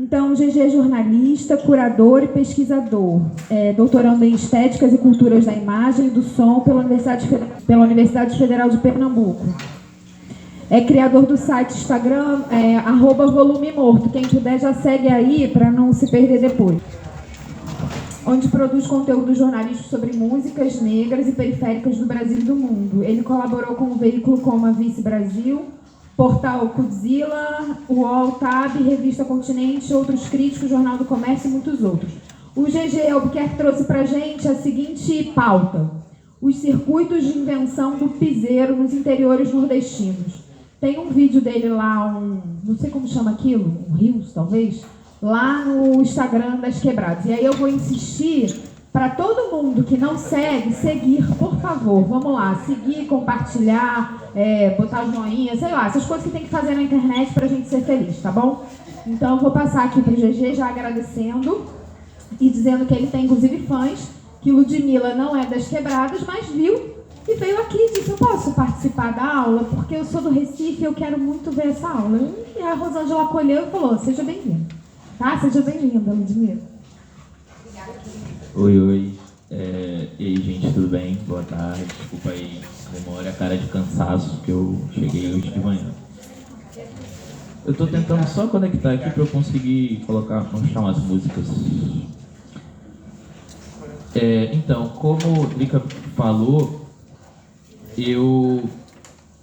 Então, GG é jornalista, curador e pesquisador, doutorando em Estéticas e Culturas da Imagem e do Som pela Universidade Federal de Pernambuco. É criador do site Instagram, @volumemorto. Quem puder já segue aí para não se perder depois. Onde produz conteúdo jornalístico sobre músicas negras e periféricas do Brasil e do mundo. Ele colaborou com o veículo como a Vice Brasil, Portal Cudzilla, UOL, Tab, Revista Continente, Outros Críticos, Jornal do Comércio e muitos outros. O GG Albuquerque trouxe para a gente a seguinte pauta: os circuitos de invenção do piseiro nos interiores nordestinos. Tem um vídeo dele lá, não sei como chama aquilo, um Rios, talvez, lá no Instagram das Quebradas. E aí eu vou insistir para todo mundo que não segue, seguir, por favor. Vamos lá, seguir, compartilhar, botar joinha, sei lá, essas coisas que tem que fazer na internet para a gente ser feliz, tá bom? Então eu vou passar aqui para o GG já agradecendo e dizendo que ele tem inclusive fãs, que Ludmilla não é das Quebradas, mas viu e veio aqui e disse: eu posso participar da aula porque eu sou do Recife e eu quero muito ver essa aula. E a Rosângela acolheu e falou: seja bem-vinda. Tá? Seja bem-vinda, Ludmilla. Oi. E aí, gente, tudo bem? Boa tarde. Desculpa aí, memória, cara de cansaço, que eu cheguei hoje de manhã. Eu tô tentando só conectar aqui para eu conseguir mostrar umas músicas. Então, como o Drica falou, eu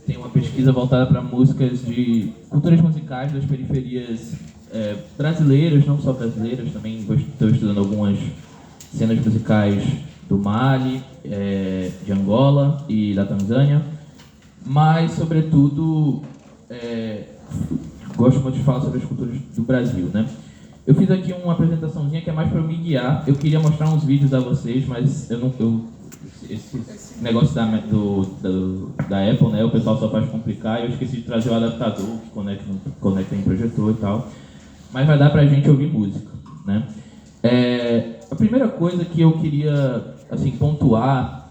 tenho uma pesquisa voltada para músicas de culturas musicais das periferias brasileiras, não só brasileiras, também estou estudando algumas cenas musicais do Mali, de Angola e da Tanzânia, mas, sobretudo, gosto muito de falar sobre as culturas do Brasil, né? Eu fiz aqui uma apresentaçãozinha que é mais para me guiar. Eu queria mostrar uns vídeos a vocês, mas esse negócio da Apple, né? O pessoal só faz complicar. Eu esqueci de trazer o adaptador que conecta em projetor e tal. Mas vai dar pra gente ouvir música, né? A primeira coisa que eu queria, assim, pontuar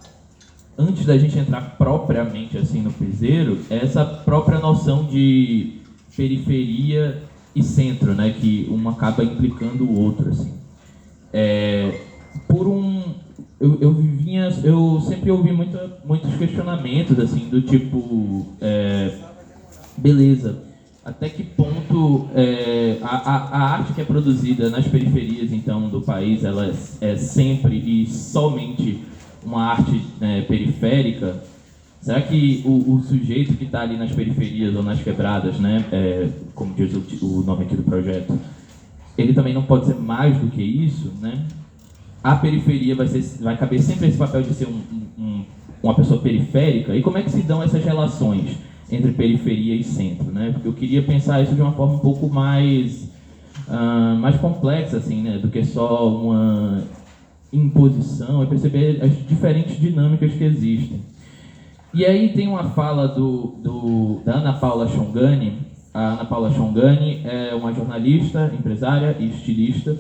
antes da gente entrar propriamente assim no piseiro é essa própria noção de periferia e centro, né? Que um acaba implicando o outro, assim. Eu sempre ouvi muitos questionamentos, assim, do tipo, beleza, até que ponto a arte que é produzida nas periferias, então, do país, ela é sempre e somente uma arte periférica? Será que o sujeito que está ali nas periferias ou nas quebradas, né, como diz o nome aqui do projeto, ele também não pode ser mais do que isso, né? A periferia vai caber sempre esse papel de ser uma pessoa periférica. E como é que se dão essas relações entre periferia e centro, né? Porque eu queria pensar isso de uma forma um pouco mais complexa, assim, né? Do que só uma imposição, e perceber as diferentes dinâmicas que existem. E aí tem uma fala da Ana Paula Chongani. A Ana Paula Chongani é uma jornalista, empresária e estilista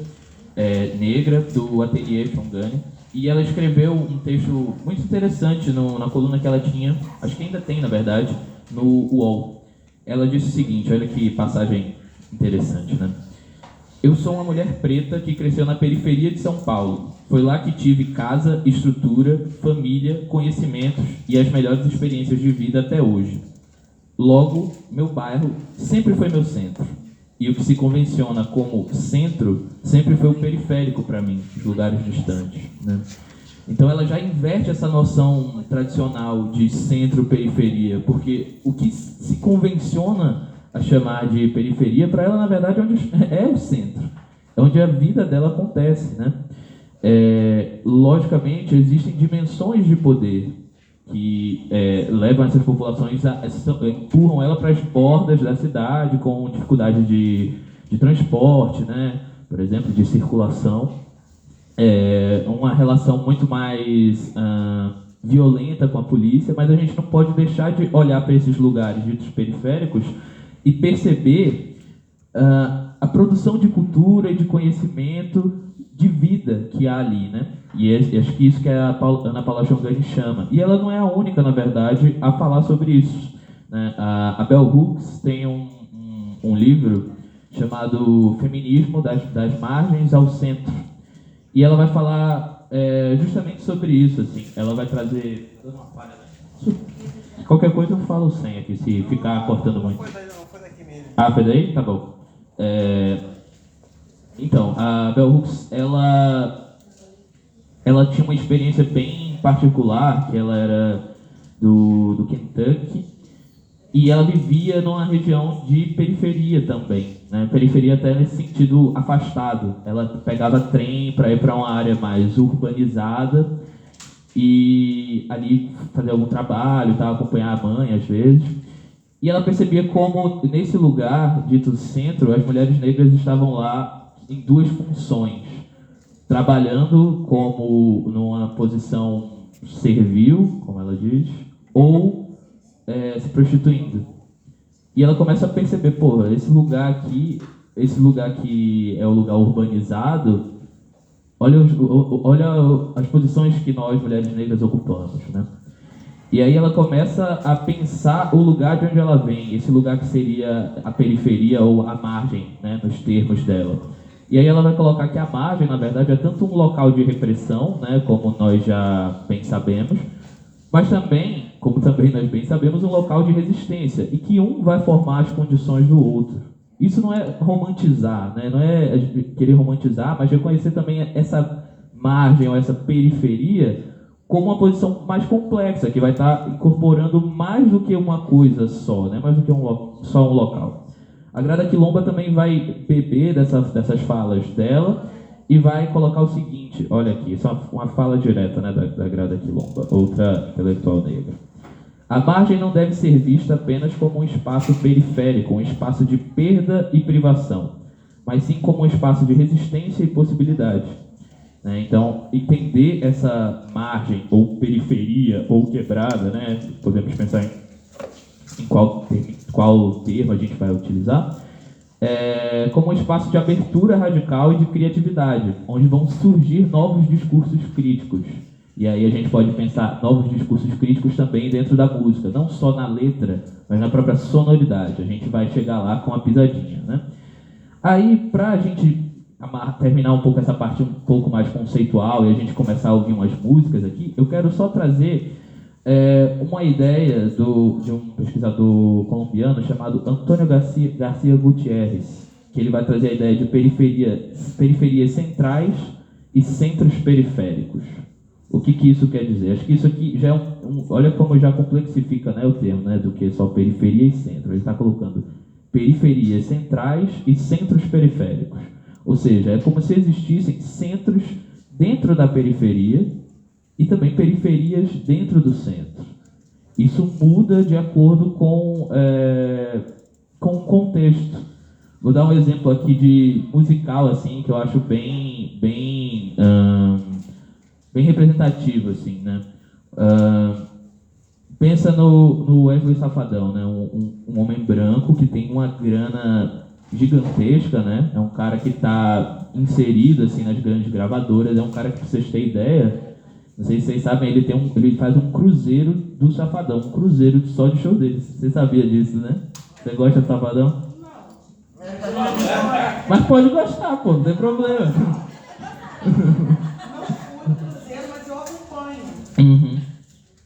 negra do Ateliê Chongani. E ela escreveu um texto muito interessante na coluna que ela tinha, acho que ainda tem, na verdade, no UOL. Ela disse o seguinte, olha que passagem interessante, né? Eu sou uma mulher preta que cresceu na periferia de São Paulo. Foi lá que tive casa, estrutura, família, conhecimentos e as melhores experiências de vida até hoje. Logo, meu bairro sempre foi meu centro. E o que se convenciona como centro sempre foi o periférico para mim, os lugares distantes, né? Então ela já inverte essa noção tradicional de centro-periferia, porque o que se convenciona a chamar de periferia, para ela, na verdade, é o centro, é onde a vida dela acontece, né? Logicamente, existem dimensões de poder que levam essas populações, empurram ela para as bordas da cidade, com dificuldade de transporte, né? Por exemplo, de circulação. Uma relação muito mais violenta com a polícia, mas a gente não pode deixar de olhar para esses lugares ditos periféricos e perceber a produção de cultura e de conhecimento, de vida que há ali, né? E acho que isso que a Ana Paula Chongani chama. E ela não é a única, na verdade, a falar sobre isso, né? A Bell Hooks tem um livro chamado Feminismo das Margens ao Centro. E ela vai falar justamente sobre isso, assim. Ela vai trazer... Qualquer coisa eu falo sem aqui, se ficar cortando muito. Não, foi daqui mesmo. Ah, foi daí? Tá bom. Então, a Bell Hooks, ela tinha uma experiência bem particular, que ela era do Kentucky, e ela vivia numa região de periferia também, né? Periferia até nesse sentido afastado. Ela pegava trem para ir para uma área mais urbanizada e ali fazer algum trabalho, tá? Acompanhar a mãe às vezes. E ela percebia como, nesse lugar, dito centro, as mulheres negras estavam lá em duas funções. Trabalhando como numa posição servil, como ela diz, ou se prostituindo. E ela começa a perceber, pô, esse lugar que é o lugar urbanizado, olha as posições que nós, mulheres negras, ocupamos, né? E aí ela começa a pensar o lugar de onde ela vem, esse lugar que seria a periferia ou a margem, né, nos termos dela. E aí ela vai colocar que a margem, na verdade, é tanto um local de repressão, né, como nós já bem sabemos, mas também, como também nós bem sabemos, um local de resistência, e que um vai formar as condições do outro. Isso não é romantizar, né, não é querer romantizar, mas reconhecer também essa margem ou essa periferia como uma posição mais complexa, que vai estar incorporando mais do que uma coisa só, né? Mais do que só um local. A Grada Quilomba também vai beber dessas falas dela e vai colocar o seguinte, olha aqui, isso é uma fala direta, né, da Grada Quilomba, outra intelectual negra. A margem não deve ser vista apenas como um espaço periférico, um espaço de perda e privação, mas sim como um espaço de resistência e possibilidade. Então, entender essa margem, ou periferia, ou quebrada, né? Podemos pensar em qual termo a gente vai utilizar, como um espaço de abertura radical e de criatividade, onde vão surgir novos discursos críticos. E aí a gente pode pensar novos discursos críticos também dentro da música, não só na letra, mas na própria sonoridade. A gente vai chegar lá com a pisadinha, né? Aí, para a gente terminar um pouco essa parte um pouco mais conceitual e a gente começar a ouvir umas músicas aqui, eu quero só trazer uma ideia de um pesquisador colombiano chamado Antônio Garcia Gutierrez, que ele vai trazer a ideia de periferias centrais e centros periféricos. O que isso quer dizer? Acho que isso aqui já é olha como já complexifica, né, o termo, né, do que só periferia e centro. Ele está colocando periferias centrais e centros periféricos. Ou seja, é como se existissem centros dentro da periferia e também periferias dentro do centro. Isso muda de acordo com o contexto. Vou dar um exemplo aqui de musical, assim, que eu acho bem representativo, assim, né? Pensa no Wesley Safadão, né? Um homem branco que tem uma grana gigantesca, né? É um cara que está inserido assim nas grandes gravadoras, é um cara que, pra vocês terem ideia, não sei se vocês sabem, ele faz um cruzeiro do Safadão, um cruzeiro só de show dele. Você sabia disso, né? Você gosta do Safadão? Mas pode gostar, pô, não tem problema. Não fui do cruzeiro, mas eu acompanho. Uhum.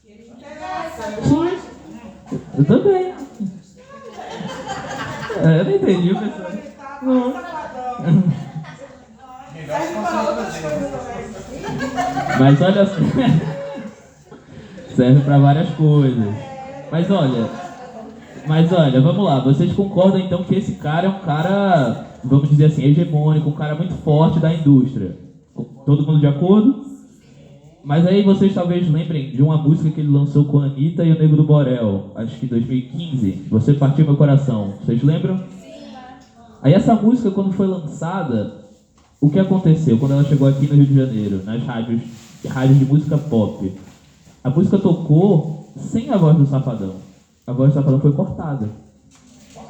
Ele interessa. Sim, eu também. Eu não entendi, pessoal. Não. Mas olha só. Serve para várias coisas. Mas olha, vamos lá. Vocês concordam então que esse cara é um cara, vamos dizer assim, hegemônico, um cara muito forte da indústria? Todo mundo de acordo? Mas aí vocês talvez lembrem de uma música que ele lançou com a Anitta e o Nego do Borel, acho que em 2015, Você Partiu Meu Coração. Vocês lembram? Sim. Aí essa música, quando foi lançada, o que aconteceu quando ela chegou aqui no Rio de Janeiro, nas rádios de música pop? A música tocou sem a voz do Safadão. A voz do Safadão foi cortada.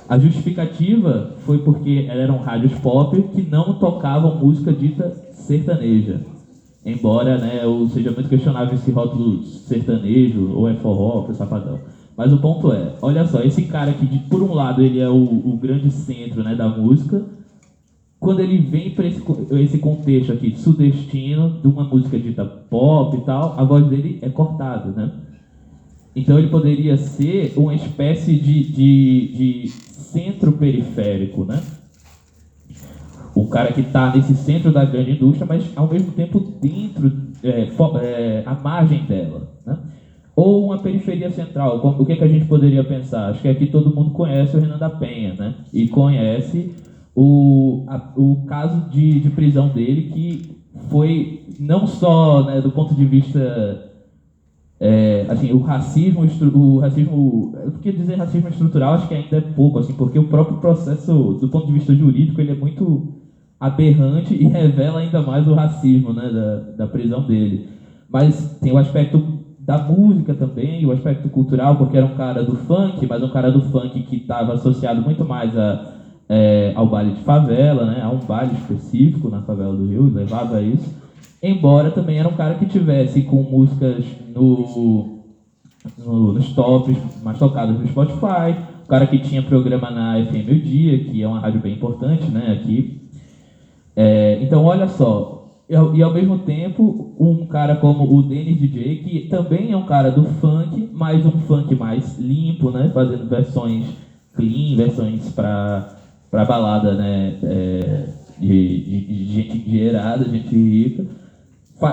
A justificativa foi porque eram rádios pop que não tocavam música dita sertaneja. Embora, né, seja muito questionável esse rótulo sertanejo ou é forró, foi Safadão. Mas o ponto é, olha só, esse cara que por um lado ele é o grande centro, né, da música, quando ele vem para esse contexto aqui sudestino, de uma música dita pop e tal, a voz dele é cortada, né? Então ele poderia ser uma espécie de centro periférico, né? O cara que está nesse centro da grande indústria, mas ao mesmo tempo dentro, à margem dela, né? Ou uma periferia central. O que a gente poderia pensar? Acho que aqui todo mundo conhece o Renan da Penha, né? E conhece o caso de prisão dele, que foi não só, né, do ponto de vista assim, o racismo, porque dizer racismo estrutural acho que ainda é pouco, assim, porque o próprio processo, do ponto de vista jurídico, ele é muito aberrante e revela ainda mais o racismo, né, da prisão dele. Mas tem o aspecto da música também, o aspecto cultural, porque era um cara do funk, mas um cara do funk que estava associado muito mais ao baile de favela, né, a um baile específico na favela do Rio, levava a isso. Embora também era um cara que tivesse com músicas nos tops mais tocados do Spotify, um cara que tinha programa na FM O Dia, que é uma rádio bem importante, né, aqui. Então, olha só, e ao mesmo tempo, um cara como o Dennis DJ, que também é um cara do funk, mas um funk mais limpo, né, fazendo versões clean, versões para balada, né, de gente endinheirada, gente rica.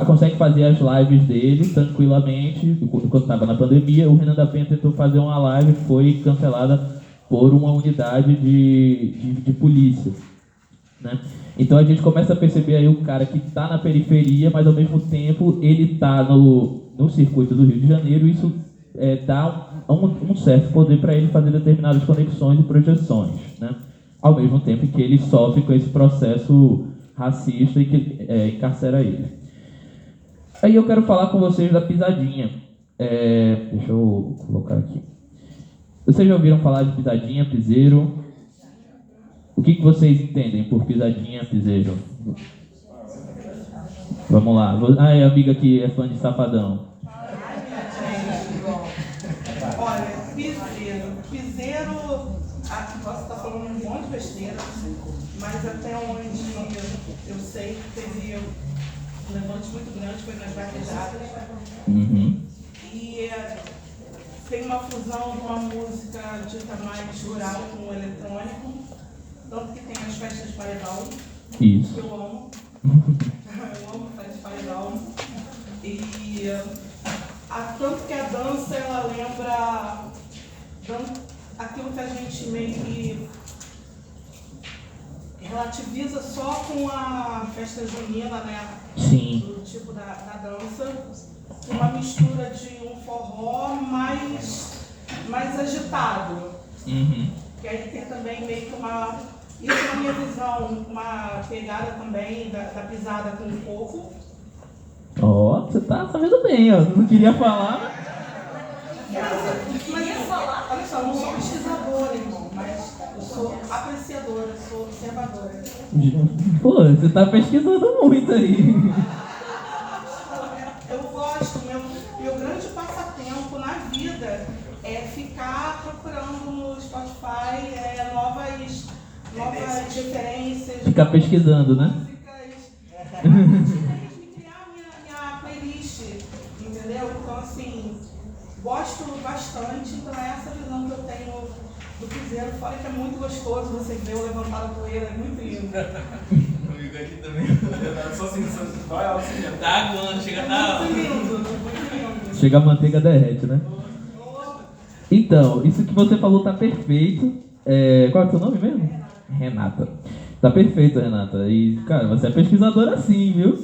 Consegue fazer as lives dele tranquilamente. Quando estava na pandemia, o Renan da Penha tentou fazer uma live, foi cancelada por uma unidade de polícia, né? Então a gente começa a perceber aí o cara que está na periferia, mas ao mesmo tempo ele está no circuito do Rio de Janeiro. Isso dá um certo poder para ele fazer determinadas conexões e projeções, né? Ao mesmo tempo que ele sofre com esse processo racista e que encarcera ele. Aí eu quero falar com vocês da pisadinha. Deixa eu colocar aqui. Vocês já ouviram falar de pisadinha, piseiro? O que vocês entendem por pisadinha, piseiro? Vamos lá. A amiga que é fã de Safadão. Olha, piseiro, posso estar falando um monte de besteira, mas até onde eu sei que teve um levante muito grande, foi nas vaquejadas. Uhum. E tem uma fusão de uma música dita mais rural com o eletrônico, tanto que tem as festas de paredão, Isso. que eu amo. Eu amo festas de paredão. E tanto que a dança, ela lembra aquilo que a gente meio que relativiza só com a festa junina, né? Sim. Do tipo da dança, uma mistura de um forró mais agitado. Uhum. Que aí tem também meio que isso na minha visão, uma pegada também da pisada com o corpo. Ó, você tá sabendo bem, ó. Você não queria falar? Mas olha só, eu não sou pesquisadora, irmão, mas eu sou apreciadora, sou observadora. Pô, você tá pesquisando muito aí. Eu gosto, meu grande passatempo na vida é ficar procurando no Spotify novas referências. Ficar pesquisando, né? Músicas, criar minha playlist, entendeu? Então, assim, gosto bastante, então é essa visão que eu tenho do piseiro. Fora que é muito gostoso você ver o levantar a poeira, é muito lindo. Comigo aqui também. Só assim, só ela assim, tá aguando, chega na. Muito lindo, muito lindo. Chega a manteiga, derrete, né? Então, isso que você falou tá perfeito. Qual é o seu nome mesmo? Renata. Tá perfeito, Renata. E, cara, você é pesquisadora sim, viu?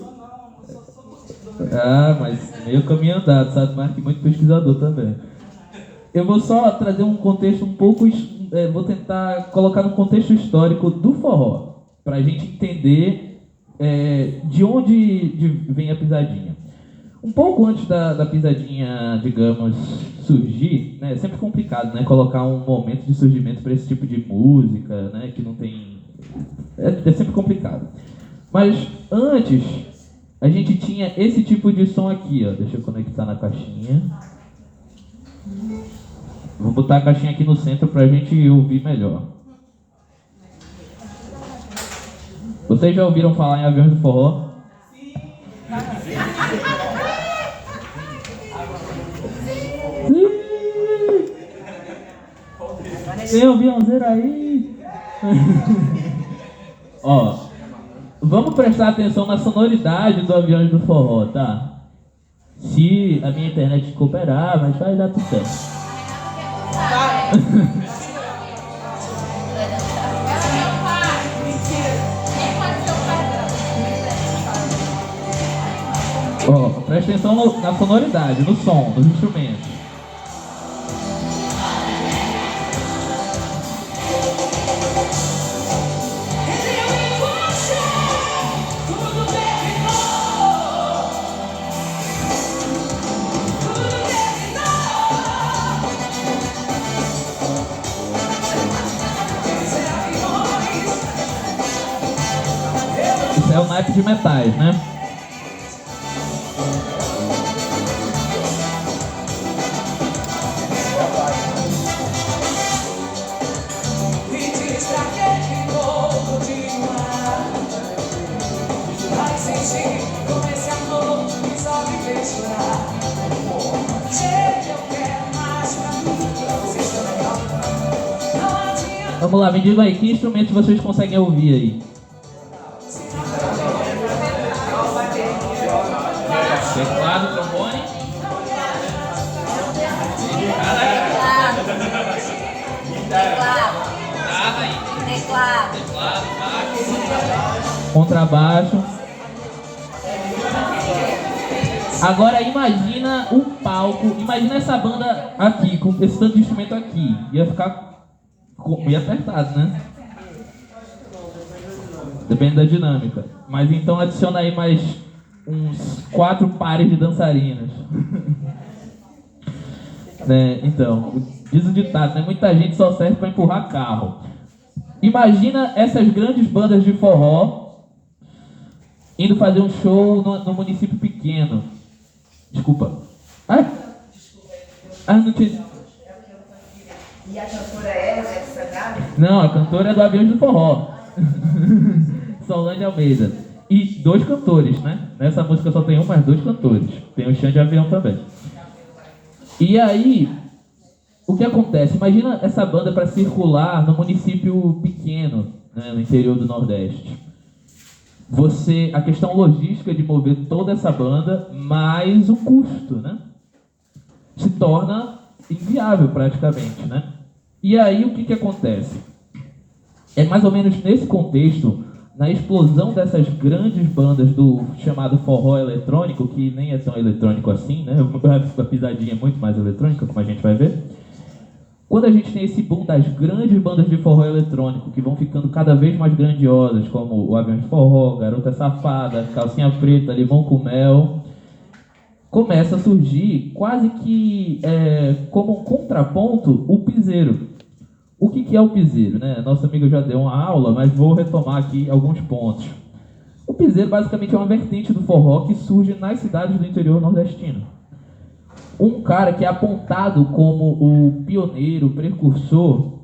Ah, mas meio caminho andado, sabe? Mais que muito pesquisador também. Eu vou só trazer um contexto um pouco... vou tentar colocar no contexto histórico do forró, pra gente entender de onde vem a pisadinha. Um pouco antes da pisadinha, digamos, surgir, né, é sempre complicado, né, colocar um momento de surgimento para esse tipo de música, né, que não tem... É sempre complicado. Mas antes, a gente tinha esse tipo de som aqui, ó. Deixa eu conectar na caixinha. Vou botar a caixinha aqui no centro para a gente ouvir melhor. Vocês já ouviram falar em Aviões do Forró? Sim! Tem aviãozeiro aí? Ó, vamos prestar atenção na sonoridade do Aviões do Forró, tá? Se a minha internet cooperar, mas vai dar tudo certo. Ó, presta atenção na sonoridade, no som, nos instrumentos. Isso é o naipe de metais, né? Vamos lá, me digam aí, que instrumentos vocês conseguem ouvir aí? Teclado, trombone? Teclado, baixo. Contrabaixo. Agora imagina o palco, imagina essa banda aqui, com esse tanto de instrumento aqui. Ia ficar meio apertado, né? Depende da dinâmica. Mas então adiciona aí mais uns 4 pares de dançarinas. Né? Então, diz o ditado, né? Muita gente só serve para empurrar carro. Imagina essas grandes bandas de forró indo fazer um show no município pequeno. Desculpa. Não tinha... E a cantora é Alexa Gabi? Não, a cantora é do Aviões do Forró. Solange Almeida. E 2 cantores, né? Nessa música só tem um, mas 2 cantores. Tem o Xande Avião também. E aí, o que acontece? Imagina essa banda para circular no município pequeno, né, no interior do Nordeste. A questão logística de mover toda essa banda, mais o custo, né? Se torna inviável praticamente, né? E aí o que acontece? É mais ou menos nesse contexto, na explosão dessas grandes bandas do chamado forró eletrônico, que nem é tão eletrônico assim, né? A pisadinha é muito mais eletrônica, como a gente vai ver. Quando a gente tem esse boom das grandes bandas de forró eletrônico, que vão ficando cada vez mais grandiosas, como o Aviões de Forró, Garota Safada, Calcinha Preta, Limão com Mel, começa a surgir quase que como um contraponto o piseiro. O que é o piseiro, né? Nosso amigo já deu uma aula, mas vou retomar aqui alguns pontos. O piseiro basicamente é uma vertente do forró que surge nas cidades do interior nordestino. Um cara que é apontado como o pioneiro, o precursor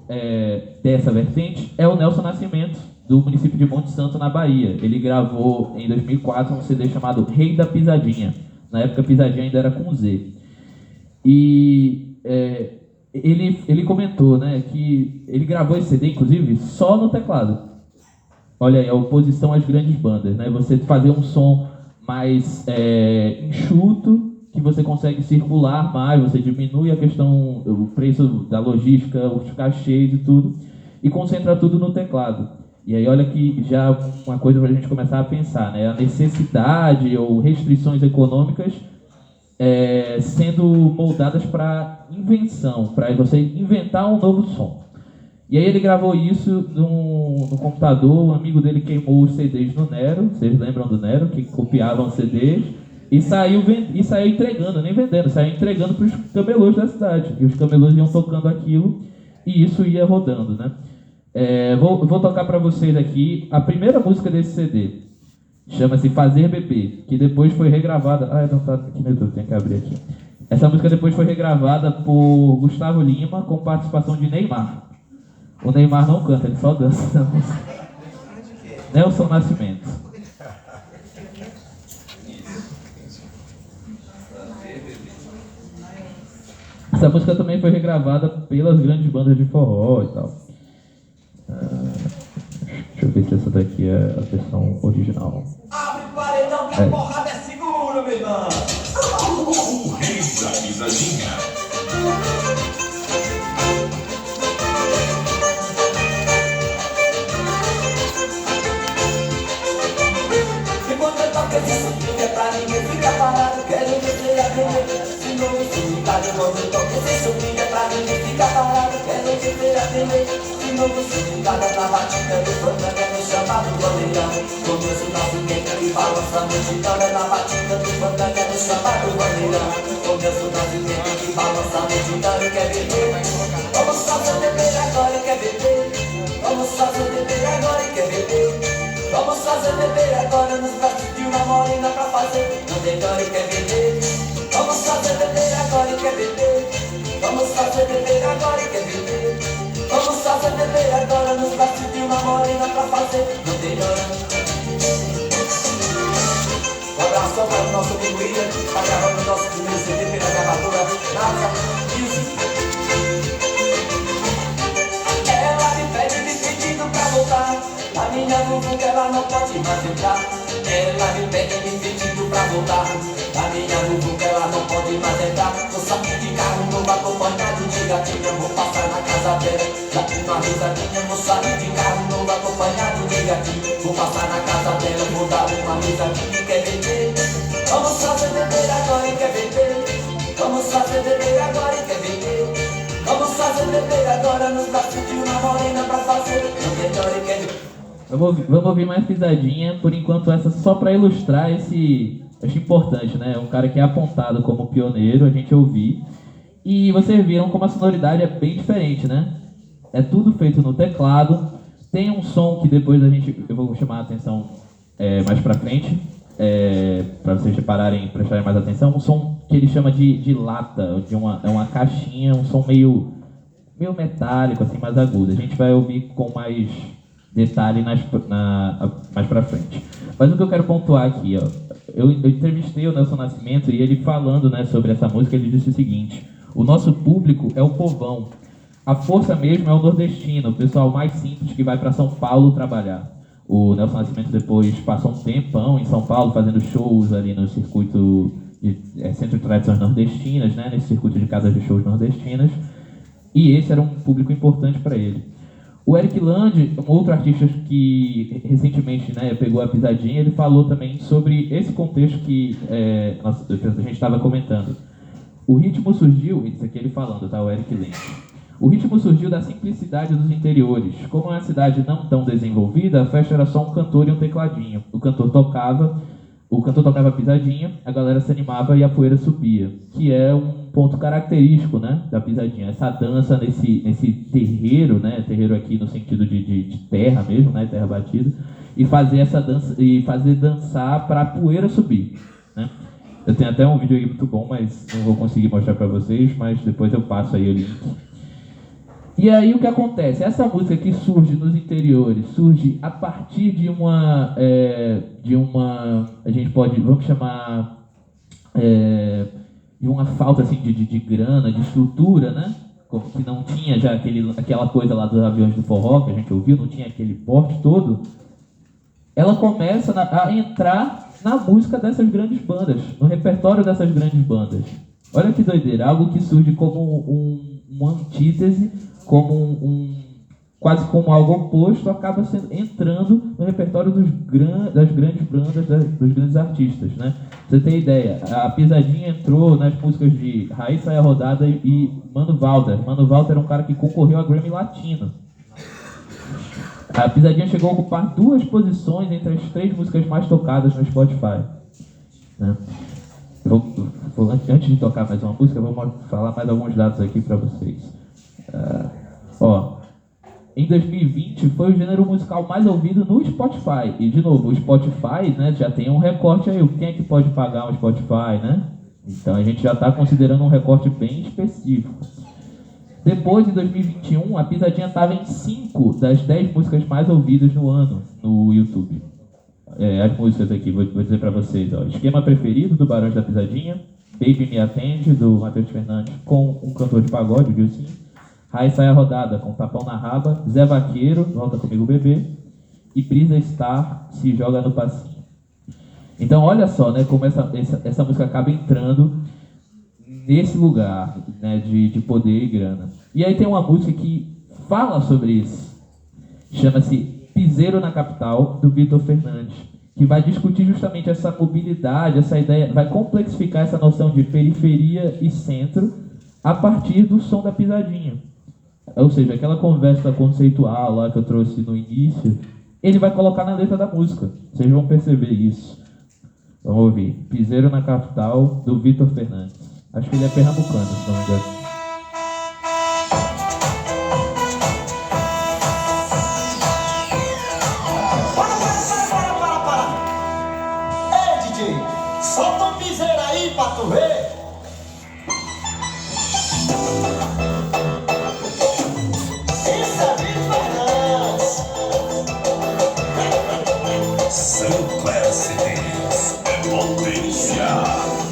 dessa vertente é o Nelson Nascimento, do município de Monte Santo, na Bahia. Ele gravou em 2004 um CD chamado Rei da Pisadinha. Na época a pisadinha ainda era com Z. E ele comentou, né, que ele gravou esse CD, inclusive, só no teclado. Olha aí, a oposição às grandes bandas, né? Você fazer um som mais enxuto, que você consegue circular mais, você diminui a questão, o preço da logística, os cachês e tudo, e concentra tudo no teclado. E aí olha que já uma coisa para a gente começar a pensar, né? A necessidade ou restrições econômicas sendo moldadas para invenção, para você inventar um novo som. E aí ele gravou isso no computador, um amigo dele queimou os CDs no Nero, vocês lembram do Nero, que copiavam CDs, e saiu entregando, nem vendendo, saiu entregando para os camelôs da cidade. E os camelôs iam tocando aquilo e isso ia rodando, né? Vou tocar para vocês aqui a primeira música desse CD. Chama-se Fazer Bebê, que depois foi regravada... não tá aqui, meu Deus, tem que abrir aqui. Essa música depois foi regravada por Gustavo Lima com participação de Neymar. O Neymar não canta, ele só dança essa música. Nelson Nascimento. Essa música também foi regravada pelas grandes bandas de forró e tal. Deixa eu ver se essa daqui é a versão original. Abre o paredão que a porrada é segura, meu irmão. O rei da pisadinha. E quando eu toco esse swing é pra ninguém ficar parado. Quero ver você aprender esse novo swing. Quando eu toco esse swing é pra ninguém ficar parado. Quero ver você aprender esse novo swing. Na batida do fandango é no chamado bandeirão. Começo da swingueta que balança a multidão. É na batida do fandango é no chamado bandeirão. Começo da swingueta que balança a multidão e quer beber. Vamos fazer beber agora e quer beber. Vamos fazer beber agora e quer beber. Vamos fazer beber agora nos braços de uma morena pra fazer não melhor e quer beber. Vamos fazer beber agora e quer beber. Vamos fazer beber agora e quer beber. Vamos fazer beber agora nos braços de uma morena pra fazer não melhor. Um abraço para o nosso amigo William, tá gravando o nosso primeiro CD pela gravadora NASA Music. Ela me pede me pedindo pra voltar. A minha bubuca ela não pode mais entrar. Ela me pede me pedindo pra voltar. A minha bubuca ela não pode mais entrar. Vou sair de carro novo acompanhado de gatinha. Vou passar na casa dela, dá uma risadinha. Vou sair de carro novo acompanhado de gatinha. Vou passar na casa dela, vou dar uma risadinha. Quer beber? Vamos fazer beber agora e quer beber. Vamos fazer beber agora e quer beber. Vamos fazer beber agora nos braços de uma morena pra fazer não melhor e quer beber. Vamos ouvir mais pisadinha, por enquanto essa só para ilustrar esse... Acho importante, né? Um cara que é apontado como pioneiro, a gente ouvir. E vocês viram como a sonoridade é bem diferente, né? É tudo feito no teclado. Tem um som que depois eu vou chamar a atenção mais pra frente, para vocês prestarem mais atenção. Um som que ele chama de lata, é uma caixinha, um som meio metálico, assim, mais agudo. A gente vai ouvir com mais detalhe mais pra frente. Mas o que eu quero pontuar aqui, ó, eu entrevistei o Nelson Nascimento e ele falando, né, sobre essa música, ele disse o seguinte: o nosso público é o povão, a força mesmo é o nordestino, o pessoal mais simples que vai para São Paulo trabalhar. O Nelson Nascimento depois passou um tempão em São Paulo fazendo shows ali no circuito de Centro de Tradições Nordestinas, né, nesse circuito de casas de shows nordestinas, e esse era um público importante para ele. O Eric Land, um outro artista que recentemente, né, pegou a pisadinha, ele falou também sobre esse contexto que a gente estava comentando. O ritmo surgiu, isso aqui ele falando, tá, o Eric Land. O ritmo surgiu da simplicidade dos interiores. Como é uma cidade não tão desenvolvida, a festa era só um cantor e um tecladinho. O cantor tocava pisadinha, a galera se animava e a poeira subia, que é um ponto característico, né, da pisadinha. Essa dança nesse terreiro, né, terreiro aqui no sentido de terra mesmo, né, terra batida, e fazer essa dança e fazer dançar para a poeira subir, né? Eu tenho até um vídeo aí muito bom, mas não vou conseguir mostrar para vocês, mas depois eu passo aí o link. E aí o que acontece? Essa música que surge nos interiores, surge a partir de uma a gente pode, vamos chamar, de uma falta assim, de grana, de estrutura, né? Como que não tinha já aquela coisa lá dos aviões do forró que a gente ouviu, não tinha aquele porte todo. Ela começa a entrar na música dessas grandes bandas, no repertório dessas grandes bandas. Olha que doideira, algo que surge como uma antítese, como quase como algo oposto, acaba entrando no repertório das grandes bandas, dos grandes artistas, né? Pra você ter ideia, a pisadinha entrou nas músicas de Raíssa a Rodada e Mano Walter. Mano Walter era um cara que concorreu a Grammy Latino. A pisadinha chegou a ocupar 2 posições entre as 3 músicas mais tocadas no Spotify, né? Antes de tocar mais uma música, eu vou falar mais alguns dados aqui para vocês. Em 2020 foi o gênero musical mais ouvido no Spotify. E de novo, o Spotify, né, já tem um recorte aí. Quem é que pode pagar um Spotify, né? Então a gente já está considerando um recorte bem específico. Depois, em 2021, a Pisadinha estava em 5 das 10 músicas mais ouvidas no ano no YouTube. As músicas aqui, vou dizer pra vocês, ó. Esquema Preferido, do Barões da Pisadinha. Baby Me Atende, do Matheus Fernandes, com um cantor de pagode, o Dilcinho. Rai Sai a Rodada, com Tapão na Raba. Zé Vaqueiro, Volta Comigo Bebê. E Brisa Star, Se Joga no Passinho. Então, olha só, né, como essa música acaba entrando nesse lugar, né, de poder e grana. E aí tem uma música que fala sobre isso. Chama-se Piseiro na Capital, do Vitor Fernandes, que vai discutir justamente essa mobilidade, essa ideia, vai complexificar essa noção de periferia e centro a partir do som da pisadinha. Ou seja, aquela conversa conceitual lá que eu trouxe no início, ele vai colocar na letra da música. Vocês vão perceber isso. Vamos ouvir. Piseiro na Capital, do Vitor Fernandes. Acho que ele é pernambucano, se não me engano. Solta um piseiro aí pra tu ver. Isso é Vitor Fernandes. Sancler CDs é potência.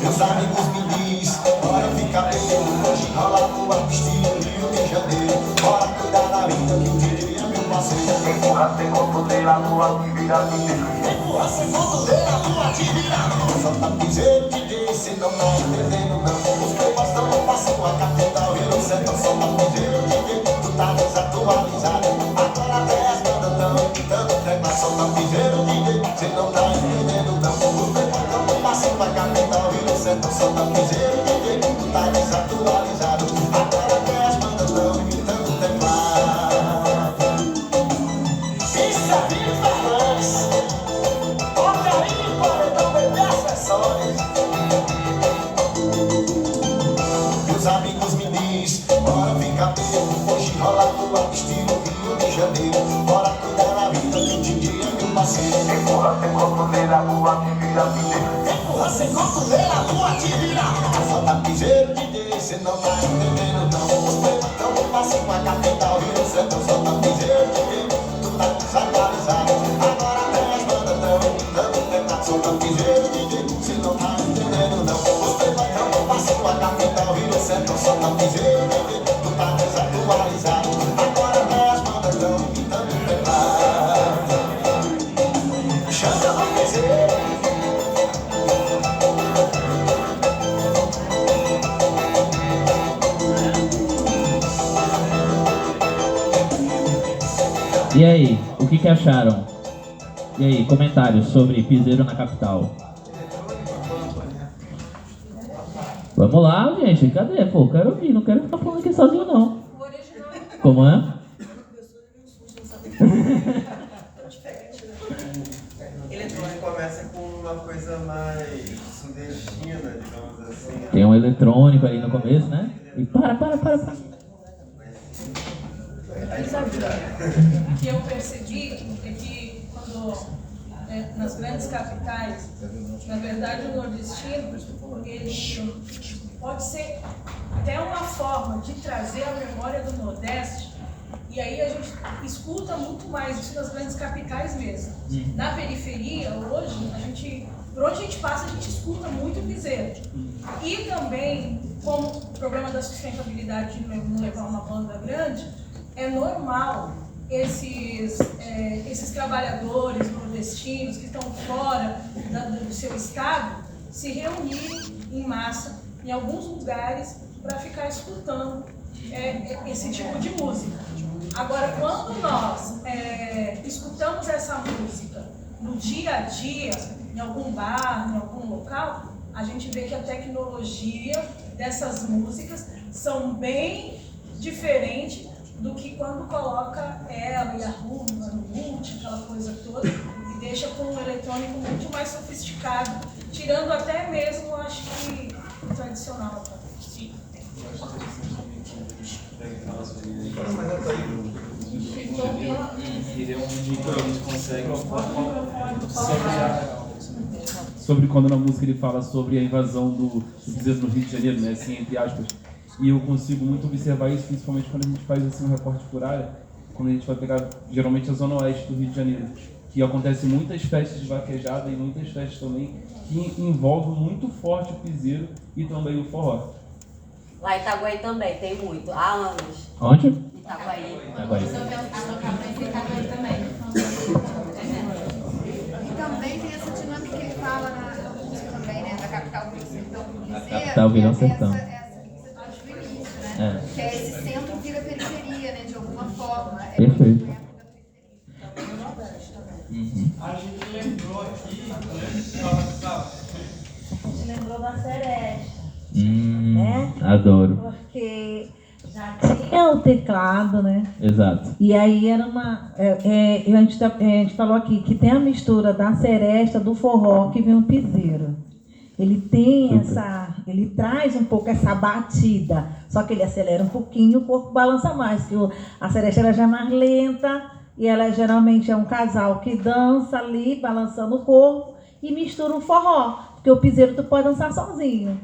Meus amigos me diz, bora ficar bem. Hoje rola tua piscina, Rio de Janeiro. Bora cuidar da vida que um dia é meu parceiro. Empurra sem cotoneira, a lua que vira vida. Empurra sem cotoneira, a lua que vira. Solta piseiro, DJ, cê não tá entendendo não. Os temas tão passando a capital e não sei, solta piseiro, DJ, tu tá desatualizado. Agora até as bandas tão imitando tema. Solta piseiro, DJ, cê não tá entendendo não. Os temas tão passando a capital e não sei, solta piseiro, DJ, tu tá desatualizado. Agora até as bandas tão imitando tema. Isso é Vitor Fernandes. Meus amigos me diz, bora ficar bem. Hoje rola tua estilo Rio de Janeiro. Bora cuidar da vida que de dia é meu parceiro. Empurra sem cotoneira, lua que vira piseiro. Empurra sem cotoneira, lua que vira. Solta piseiro, DJ, cê não tá entendendo não. Os temas tão passando com a capital Rio de Janeiro. Solta piseiro, DJ, tu tá desatualizado. Agora até as bandas tão imitando tema. Solta piseiro, DJ, cê não tá entendendo não. Os temas tão passando com a capital Rio de Janeiro. Solta piseiro, DJ, tu tá desatualizado. Agora até as bandas tão imitando tema. Chama o piseiro. E aí, o que acharam? E aí, comentários sobre Piseiro na Capital? Vamos lá, gente, cadê? Pô, quero ouvir, não quero ficar falando aqui sozinho não. Como é? Eletrônico começa com uma coisa mais sudestina, digamos assim. Tem um eletrônico ali no começo, né? E para. O que eu percebi é que quando nas grandes capitais, na verdade o nordestino, ele pode ser até uma forma de trazer a memória do Nordeste, e aí a gente escuta muito mais isso nas grandes capitais mesmo. Na periferia, hoje, por onde a gente passa, a gente escuta muito piseiro. E também, como o problema da sustentabilidade de não levar uma banda grande, é normal esses trabalhadores nordestinos que estão fora do seu estado se reunirem em massa em alguns lugares para ficar escutando esse tipo de música. Agora, quando nós escutamos essa música no dia a dia, em algum bar, em algum local, a gente vê que a tecnologia dessas músicas são bem diferentes do que quando coloca ela e a rumba no multi, aquela coisa toda, e deixa com um eletrônico muito mais sofisticado, tirando até mesmo, acho que, o tradicional. Sim. Sobre quando na música ele fala sobre a invasão do piseiro no Rio de Janeiro, né? Assim, entre aspas. E eu consigo muito observar isso, principalmente quando a gente faz assim, um recorte por área, quando a gente vai pegar, geralmente, a zona oeste do Rio de Janeiro, que acontece muitas festas de vaquejada e muitas festas também que envolvem muito forte o piseiro e também o forró. Lá em Itaguaí também, tem muito, há anos. Onde? Itaguaí. Itaguaí. E também tem essa dinâmica que ele fala na música também, né? Da capital virou sertão. A capital virou sertão. Essa que você trouxe no início, né? Que é esse centro vira periferia, né? De alguma forma. Perfeito. A gente lembrou aqui, A gente lembrou da Seresta. Né? Adoro. Porque já tinha o teclado, né? Exato. E aí era uma... a gente falou aqui que tem a mistura da seresta, do forró, que vem o piseiro. Ele tem essa... Ele traz um pouco essa batida, só que ele acelera um pouquinho, o corpo balança mais. Porque a seresta ela já é mais lenta e ela geralmente é um casal que dança ali, balançando o corpo e mistura um forró. Porque o piseiro tu pode dançar sozinho.